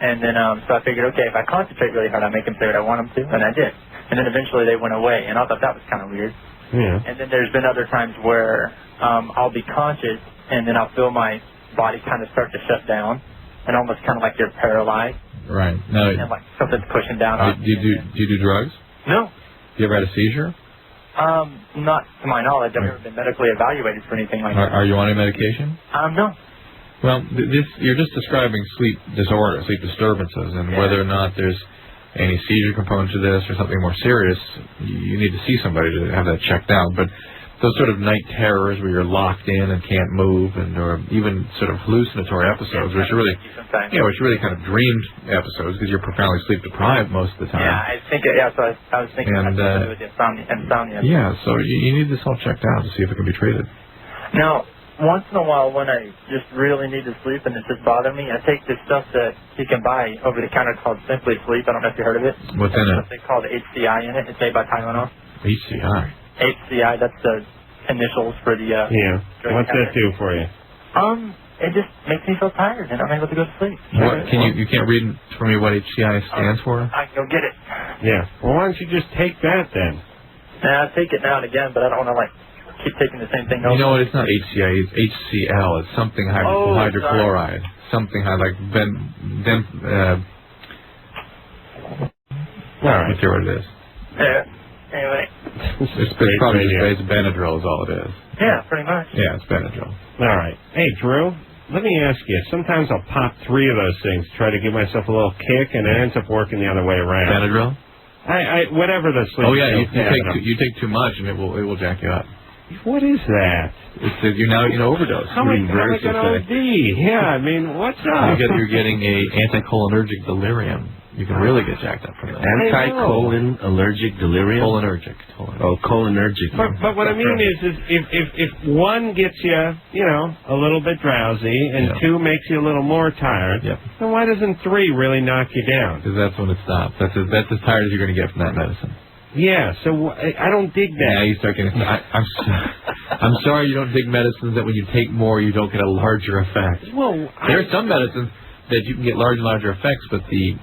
And then so I figured, okay, if I concentrate really hard, I make them say what I want them to, and I did. And then eventually they went away, and I thought that was kind of weird. Yeah. And then there's been other times where I'll be conscious, and then I'll feel my body kind of start to shut down, and almost kind of like you're paralyzed. Right. No. And like something's pushing down on Do you do drugs? No. You ever had a seizure? Not to my knowledge. I've never been medically evaluated for anything like that. Are you on any medication? No. Well, you're just describing sleep disorder, sleep disturbances, and whether or not there's any seizure component to this or something more serious, you need to see somebody to have that checked out. But those sort of night terrors where you're locked in and can't move, or even sort of hallucinatory episodes, which are really, which are really kind of dreamed episodes because you're profoundly sleep deprived most of the time. Yeah, I think. So I was thinking and, that's with insomnia. Yeah, so you need this all checked out to see if it can be treated. Now, once in a while, when I just really need to sleep and it's just bothering me, I take this stuff that you can buy over the counter called Simply Sleep. I don't know if you heard of it. What's in it? Something called HCI in it. It's made by Tylenol. HCI. HCI. That's the initials for the. What's that do for you? It just makes me feel tired and I'm able to go to sleep. What, you can't read for me what HCI stands for? I can go get it. Yeah. Well, why don't you just take that then? Nah, I take it now and again, but I don't want to keep taking the same thing over. You know what? It's not HCI. It's HCl. It's something hydrochloride. Something like All right. Let's hear what it is. Yeah. Anyway. It's probably just Benadryl is all it is. Yeah, pretty much. Yeah, it's Benadryl. All right. Hey, Drew, let me ask you. Sometimes I'll pop 3 of those things, try to give myself a little kick, and it ends up working the other way around. Benadryl? Whatever the sleep. Oh yeah, you take too much and it will jack you up. What is that? It's you're now overdose. How am I going to OD? Yeah, I mean, what's up? You're getting a anticholinergic delirium. You can really get jacked up from that. Anticholinergic delirium? Cholinergic. Oh, cholinergic. But what I mean is if one gets you, a little bit drowsy, and 2 makes you a little more tired, then why doesn't 3 really knock you down? Because that's when it stops. That's as tired as you're going to get from that medicine. Yeah, so I don't dig that. Yeah, you start getting... I'm sorry you don't dig medicines that when you take more, you don't get a larger effect. Well, there are some medicines that you can get larger and larger effects, but the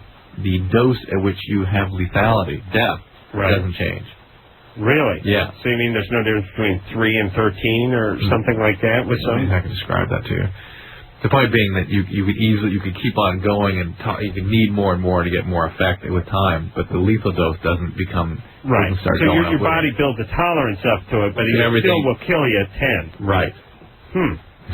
dose at which you have lethality, death, doesn't change. Really? Yeah. So you mean there's no difference between 3 and 13 or something like that with some? I can describe that to you. The point being that you could keep on going and you could need more and more to get more effect with time, but the lethal dose doesn't become right. So your body builds a tolerance up to it, but it still will kill you at 10. Right.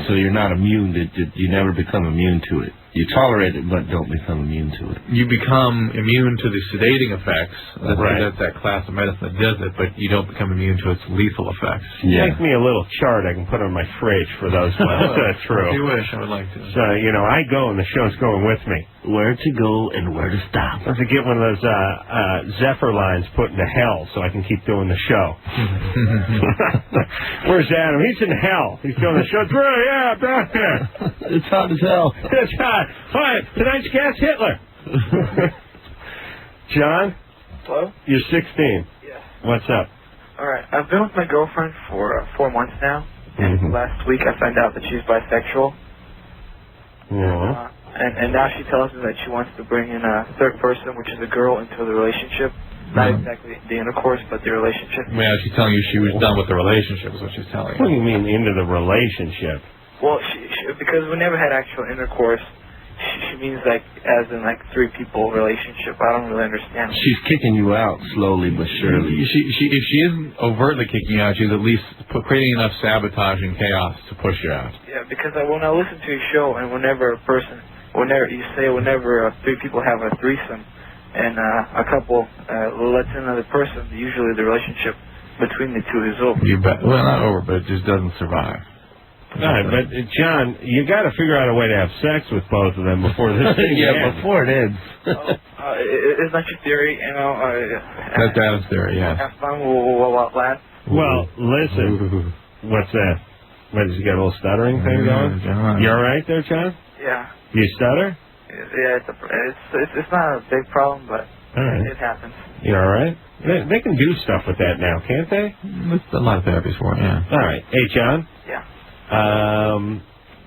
So you're not immune. You never become immune to it. You tolerate it, but don't become immune to it. You become immune to the sedating effects. That's that class of medicine that does it, but you don't become immune to its lethal effects. Make me a little chart I can put on my fridge for those ones. That's true. If you wish, I would like to. So, I go and the show's going with me. Where to go and where to stop. I have to get one of those Zephyr lines put into hell so I can keep doing the show. Where's Adam? He's in hell. He's doing the show. Drew, yeah, back there. It's hot as hell. It's hot. Fine. Tonight's guest, Hitler. John? Hello? You're 16. Yeah. What's up? All right. I've been with my girlfriend for 4 months now. And last week I found out that she's bisexual. Yeah. And now she tells me that she wants to bring in a third person, which is a girl, into the relationship. Not exactly the intercourse, but the relationship. Yeah, she's telling you she was done with the relationship is what she's telling you. What do you mean into the relationship? Well, because we never had actual intercourse, she means as in 3 people relationship. I don't really understand. She's kicking you out slowly but surely. If she isn't overtly kicking you out, she's at least creating enough sabotage and chaos to push you out. Yeah, because when I listen to your show and whenever 3 people have a threesome and a couple lets in another person, usually the relationship between the 2 is over. You bet. Well, not over, but it just doesn't survive. All right, but John, you got to figure out a way to have sex with both of them before this thing ends. Before it ends. Is that your theory? That's Adam's theory, yeah. Have fun while it lasts. Well, listen. What's that? What, does he got a little stuttering thing going? John. You all right there, John? Yeah. You stutter? Yeah, it's not a big problem, but it happens. You all right? They can do stuff with that now, can't they? There's a lot of therapies for it, yeah. All right. Hey, John? Yeah.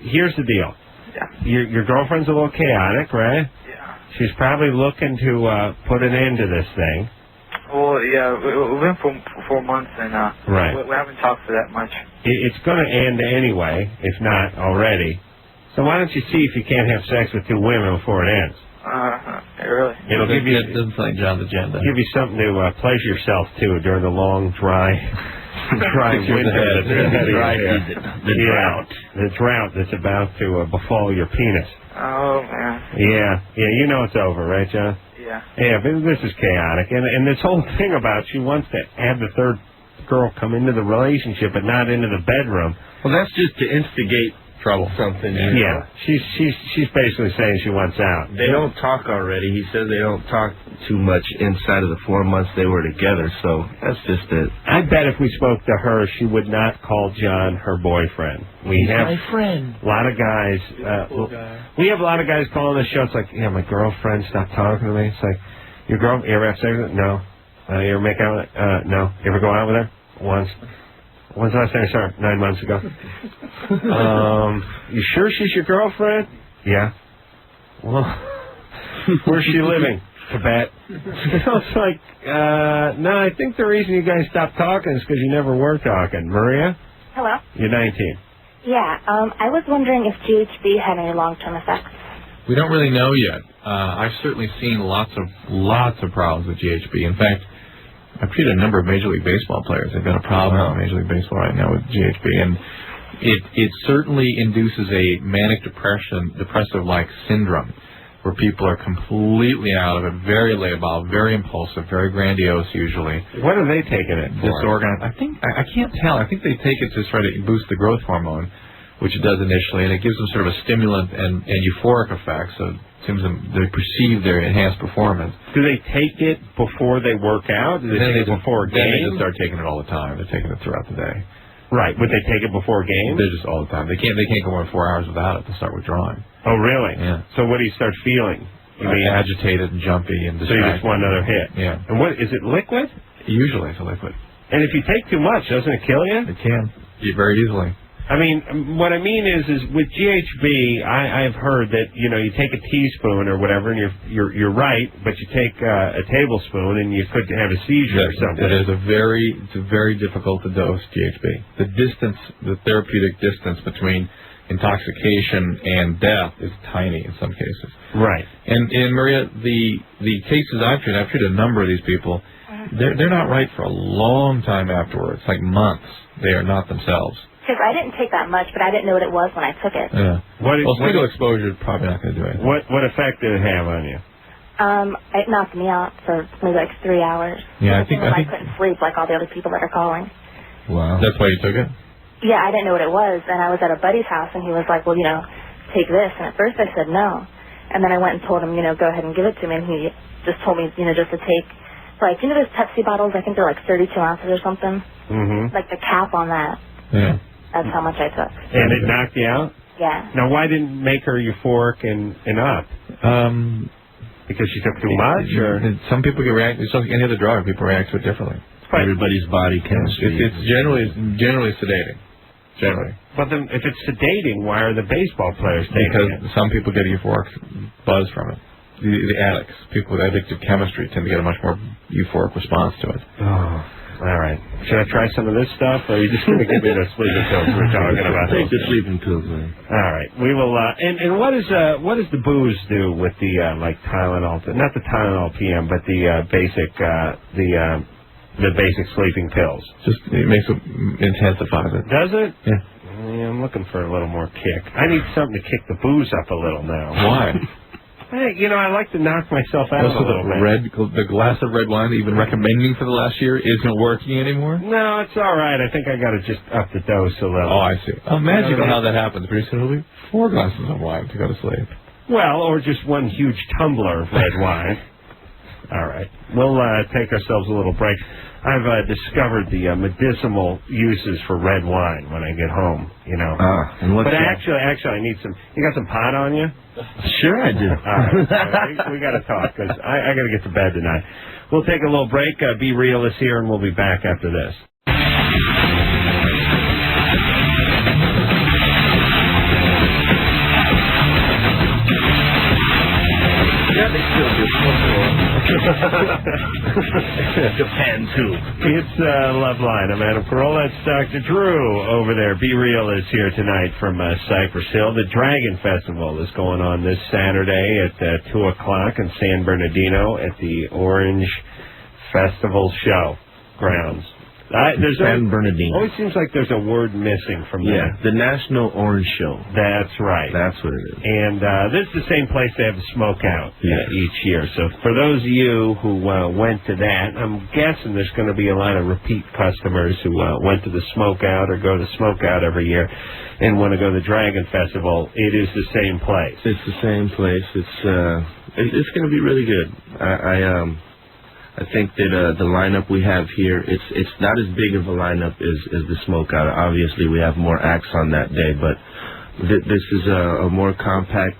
Here's the deal. Yeah. Your girlfriend's a little chaotic, right? Yeah. She's probably looking to put an end to this thing. Well, yeah, we've been for 4 months, and we haven't talked for that much. It's going to end anyway, if not already. So why don't you see if you can't have sex with 2 women before it ends? Really? It'll give you That doesn't sound like John's agenda. give you something to pleasure yourself too during the long, dry winter that's ahead of you here. The drought. The drought that's about to befall your penis. Oh, man. Yeah, you know it's over, right, John? Yeah. Yeah, but this is chaotic, and this whole thing about she wants to have the third girl come into the relationship but not into the bedroom. Well, that's just to instigate trouble. Something. Yeah, she's basically saying she wants out. They don't talk already. He says they don't talk too much inside of the 4 months they were together, so that's just it. I bet if we spoke to her, she would not call John her boyfriend. He's my friend. A lot of guys. We have a lot of guys calling the show. It's like, yeah, my girlfriend stopped talking to me. It's like, your girl, you ever have sex with her? No. You ever make out with her? No. You ever go out with her? Once. When's the last time you saw her? 9 months ago. You sure she's your girlfriend? Yeah. Well, where's she living? Tibet. It's like, no, I think the reason you guys stopped talking is because you never were talking. Maria? Hello? You're 19. Yeah, I was wondering if GHB had any long-term effects. We don't really know yet. I've certainly seen lots of problems with GHB. In fact, I've treated a number of Major League Baseball players. They've got a problem in Major League Baseball right now with GHB, and it certainly induces a manic depressive-like syndrome, where people are completely out of it, very labile, very impulsive, very grandiose usually. What are they taking it for? Disorganized. I can't tell. I think they take it to try to boost the growth hormone, which it does initially, and it gives them sort of a stimulant and euphoric effect, so it seems they perceive their enhanced performance. Do they take it before they work out? Do they take it before games? Then they just start taking it all the time. They're taking it throughout the day. Right. Would they take it before games? They're just all the time. They can't go more than 4 hours without it to start withdrawing. Oh, really? Yeah. So what do you start feeling? You mean agitated and jumpy and distracted. So you just want another hit? Yeah. And what is it? Liquid? Usually it's a liquid. And if you take too much, doesn't it kill you? It can. Very easily. I mean, what I mean is with GHB, I've heard that you take a teaspoon or whatever, and you're right, but you take a tablespoon and you could have a seizure or something. It's very difficult to dose GHB. The therapeutic distance between intoxication and death is tiny in some cases. Right. And Maria, the cases I've treated a number of these people, they're not right for a long time afterwards, like months. They are not themselves. Because I didn't take that much, but I didn't know what it was when I took it. Yeah. Single exposure is probably not going to do anything. What effect did it have on you? It knocked me out for maybe like 3 hours. Yeah, I couldn't sleep like all the other people that are calling. Wow. That's why you took it? Yeah, I didn't know what it was, and I was at a buddy's house, and he was like, well, take this. And at first I said no. And then I went and told him, go ahead and give it to me, and he just told me, just to take, like, those Pepsi bottles, I think they're like 32 ounces or something. Mm-hmm. Like the cap on that. Yeah. That's how much I took. And it knocked you out? Yeah. Now, why didn't it make her euphoric and up? Because she took too much, or some people get react. It's like any other drug. People react to it differently. Everybody's body chemistry. It's generally sedating. Generally. But then, if it's sedating, why are the baseball players taking it? Because some people get a euphoric buzz from it. The addicts, people with addictive chemistry, tend to get a much more euphoric response to it. Oh. All right. Should I try some of this stuff, or are you just going to give me the sleeping pills we're talking about? Take the sleeping pills, man. All right. We will. And what does the booze do with the like Tylenol? Not the Tylenol PM, but the basic the basic sleeping pills. Just it intensifies it. Does it? Yeah. I'm looking for a little more kick. I need something to kick the booze up a little now. Why? Hey, I like to knock myself out a little bit. The glass of red wine that you've been recommending for the last year isn't working anymore? No, it's all right. I think I got to just up the dose a little. Oh, I see. Magical how that happens. Pretty soon it'll be 4 glasses of wine to go to sleep. Well, or just one huge tumbler of red wine. All right. We'll take ourselves a little break. I've discovered the medicinal uses for red wine when I get home, and what's but actually, I need some. You got some pot on you? Sure, I do. All right. We got to talk because I got to get to bed tonight. We'll take a little break. Be Real is here, and we'll be back after this. Yeah, they still do. Japan, too. It's Loveline. I'm Adam Carolla. It's Dr. Drew over there. Be Real is here tonight from Cypress Hill. The Dragon Festival is going on this Saturday at 2 o'clock in San Bernardino at the Orange Festival Show grounds. San Bernardino. Always seems like there's a word missing from that. Yeah, the National Orange Show. That's right. That's what it is. And this is the same place they have the smoke out each year. So for those of you who went to that, I'm guessing there's going to be a lot of repeat customers who went to the smoke out or go to smoke out every year and want to go to the Dragon Festival. It is the same place. It's the same place. It's going to be really good. I think that the lineup we have here, it's not as big of a lineup as the Smokeout. Obviously, we have more acts on that day, but this is a more compact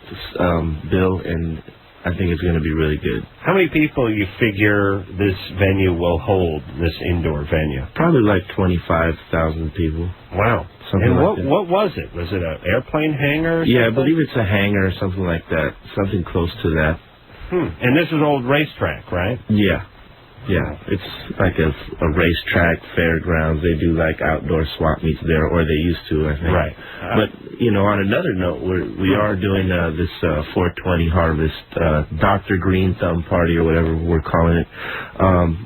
bill, and I think it's going to be really good. How many people you figure this venue will hold, this indoor venue? Probably like 25,000 people. Wow. Something and like that. What was it? Was it an airplane hangar or Yeah, I something? believe it's a hangar or something like that, something close to that. And this is old racetrack, right? Yeah. Yeah, it's like a racetrack, fairgrounds. They do like outdoor swap meets there, or they used to, I think. Right. But, on another note, we are doing this 420 Harvest Dr. Green Thumb Party, or whatever we're calling it,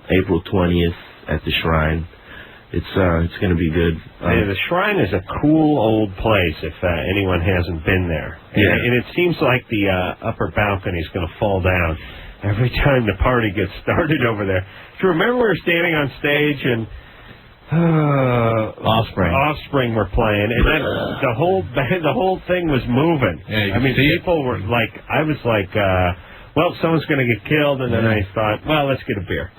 April 20th at the Shrine. It's going to be good. The Shrine is a cool old place if anyone hasn't been there. Yeah. And it seems like the upper balcony is going to fall down every time the party gets started over there. Do you remember we were standing on stage and Offspring were playing, and then the whole thing was moving. Yeah, people were like, I was like, well, someone's going to get killed, and then I thought, well, let's get a beer.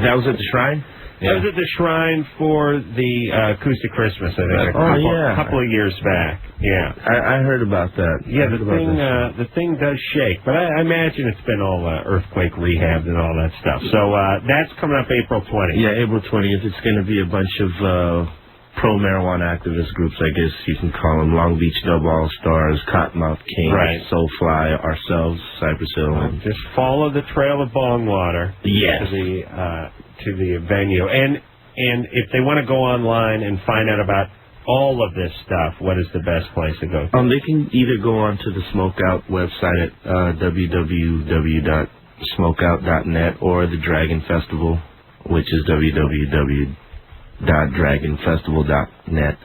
That was at the Shrine? I was at the Shrine for the Acoustic Christmas, I think, a couple of years back. Yeah, I heard about that. Yeah, the thing does shake, but I imagine it's been all earthquake rehabbed and all that stuff. So that's coming up April 20th. Yeah, April 20th. It's going to be a bunch of pro-marijuana activist groups, I guess you can call them. Long Beach Dub All-Stars, Cottonmouth Kings, Soulfly, ourselves, Cypress Hill. Just follow the trail of bong water. Yes. To the venue. And if they want to go online and find out about all of this stuff, what is the best place to go to? They can either go on to the Smokeout website at www.smokeout.net or the Dragon Festival, which is www.dragonfestival.net.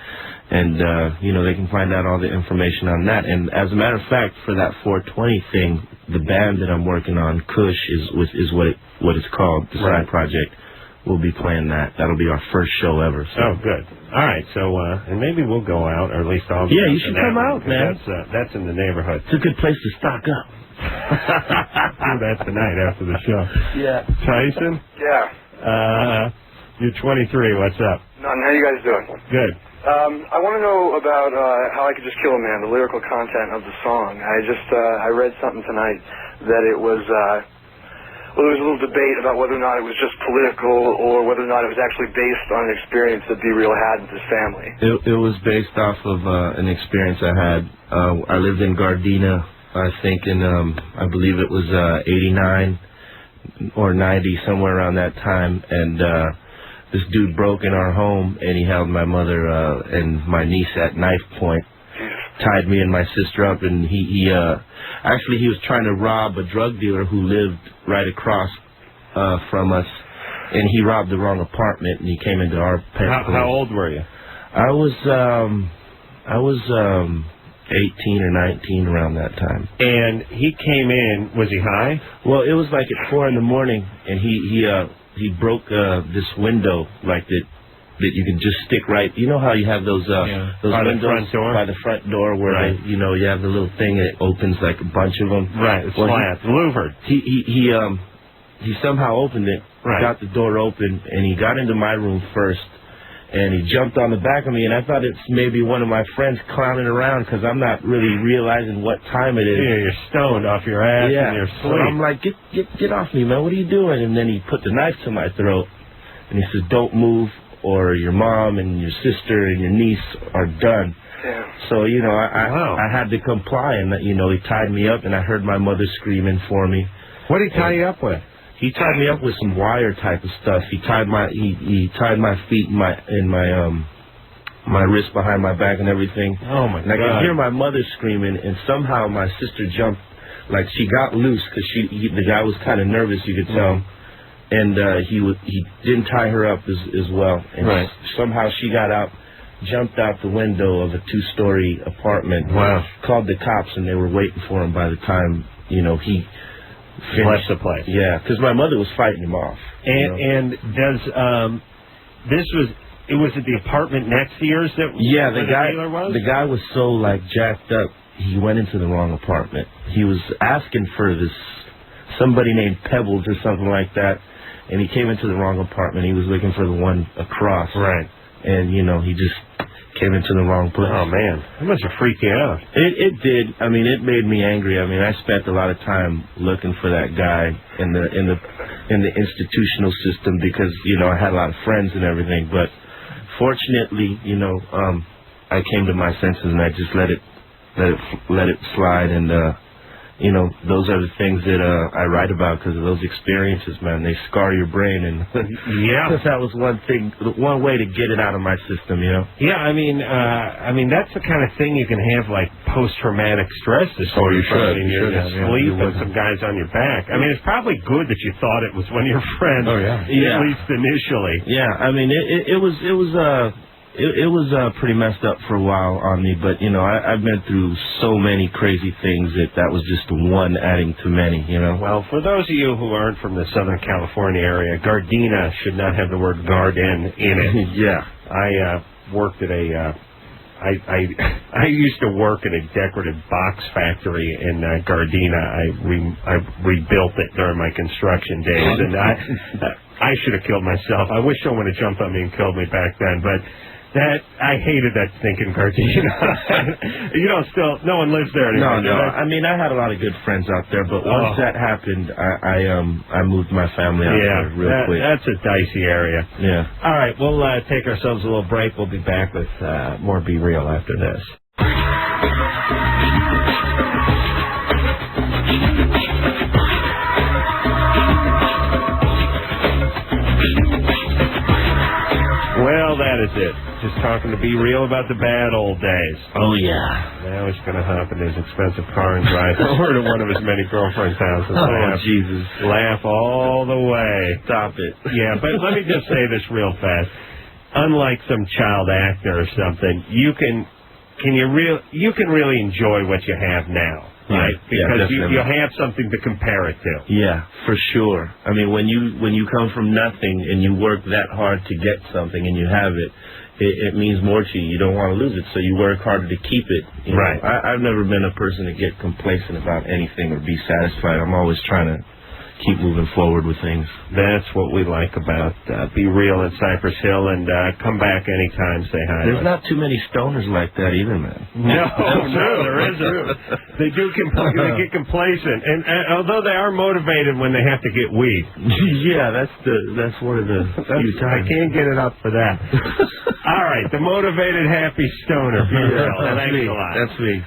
And, they can find out all the information on that. And as a matter of fact, for that 420 thing, the band that I'm working on, Kush, is what it's called, the side project. We'll be playing that. That'll be our first show ever. So. Oh, good. All right. So, and maybe we'll go out, or at least I'll. Yeah, you should come out, man. That's in the neighborhood. It's a good place to stock up. Do that tonight after the show. Yeah. Tyson? Yeah. You're 23. What's up? None. How you guys doing? Good. I want to know about How I Could Just Kill a Man, the lyrical content of the song. I read something tonight that it was. Well, there was a little debate about whether or not it was just political or whether or not it was actually based on an experience that Be Real had with his family. It was based off of an experience I had. I lived in Gardena, I think, in, I believe it was 89 or 90, somewhere around that time. And this dude broke in our home, and he held my mother and my niece at knife point, tied me and my sister up, and he was trying to rob a drug dealer who lived right across from us, and he robbed the wrong apartment, and he came into our parents' place. How old were you? I was 18 or 19 around that time. And he came in. Was he high? Well, it was like at 4 in the morning, and he broke this window like that you can just stick right. You know how you have those windows by the front door where you have the little thing that opens like a bunch of them. Right, it's flat, louvered. He somehow opened it, got the door open, and he got into my room first, and he jumped on the back of me, and I thought it's maybe one of my friends clowning around because I'm not really realizing what time it is. Yeah, you're stoned off your ass in your So sleep. I'm like, get off me, man. What are you doing? And then he put the knife to my throat, and he says, don't move, or your mom and your sister and your niece are done. Damn. So, you know, I had to comply, and, you know, he tied me up, and I heard my mother screaming for me. What did he tie you up with? He tied me up with some wire type of stuff. He tied my feet in my wrist behind my back and everything. Oh my God! And I could hear my mother screaming, and somehow my sister jumped, like she got loose because the guy was kind of nervous, you could tell, and he didn't tie her up as well. And somehow she got out, jumped out the window of a 2-story apartment. Wow! Called the cops, and they were waiting for him by the time he left the place. Yeah, because my mother was fighting him off. And does it was at the apartment next to yours that the guy was so like jacked up, he went into the wrong apartment. He was asking for somebody named Pebbles or something like that, and he came into the wrong apartment. He was looking for the one across. Right. And he just came into the wrong place. Oh man, that must have freaked you out. It did. I mean, it made me angry. I mean, I spent a lot of time looking for that guy in the institutional system because I had a lot of friends and everything. But fortunately, I came to my senses and I just let it slide. And those are the things that I write about because of those experiences, man. They scar your brain, and that was one way to get it out of my system, Yeah, I mean, that's the kind of thing you can have like post-traumatic stress disorder. You're asleep and some guy's on your back. I mean, it's probably good that you thought it was one of your friends. Oh yeah, at least initially. Yeah, I mean, it was pretty messed up for a while on me, but I've been through so many crazy things that was just one adding to many. Well, for those of you who aren't from the Southern California area, Gardena should not have the word garden in it. Yeah, I worked at I used to work at a decorative box factory in Gardena. I rebuilt it during my construction days, and I should have killed myself. I wish someone had jumped on me and killed me back then, but. I hated that stinking Gardena. No one lives there anymore. No. I mean, I had a lot of good friends out there, but once that happened, I moved my family out there real quick. That's a dicey area. Yeah. All right, we'll take ourselves a little break. We'll be back with more Be Real after this. Well, that is it. Just talking to Be Real about the bad old days. Oh, yeah. Now he's going to hop in his expensive car and drive over to one of his many girlfriends' houses. Jesus. Laugh all the way. Stop it. Yeah, but let me just say this real fast. Unlike some child actor or something, you can really enjoy what you have now. Right, because you have something to compare it to. Yeah, for sure. I mean, when you come from nothing and you work that hard to get something and you have it, it means more to you. You don't want to lose it, so you work harder to keep it. Right. I've never been a person to get complacent about anything or be satisfied. I'm always trying to keep moving forward with things. That's what we like about Be Real in Cypress Hill, and come back anytime, say hi. There's not too many stoners like that either, man. No, there isn't. They get complacent, and although they are motivated when they have to get weed. Yeah, that's one of the few times. I can't get it up for that. All right, the motivated, happy stoner. Be Real. Thanks a lot. That's me.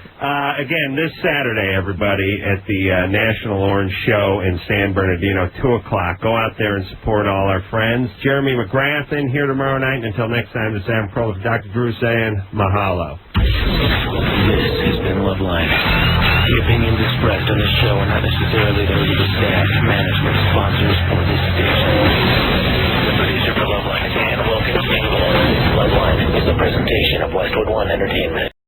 Again, this Saturday, everybody, at the National Orange Show in San Bernardino, 2 o'clock. Go out there and support all our friends. Jeremy McGrath in here tomorrow night. Until next time, this is Adam Carolla, Dr. Drew saying mahalo. This has been Loveline. The opinions expressed on this show are not necessarily those of the staff, management, sponsors, or this station. The producer for Loveline is Ann Wilkins. Loveline is a presentation of Westwood One Entertainment.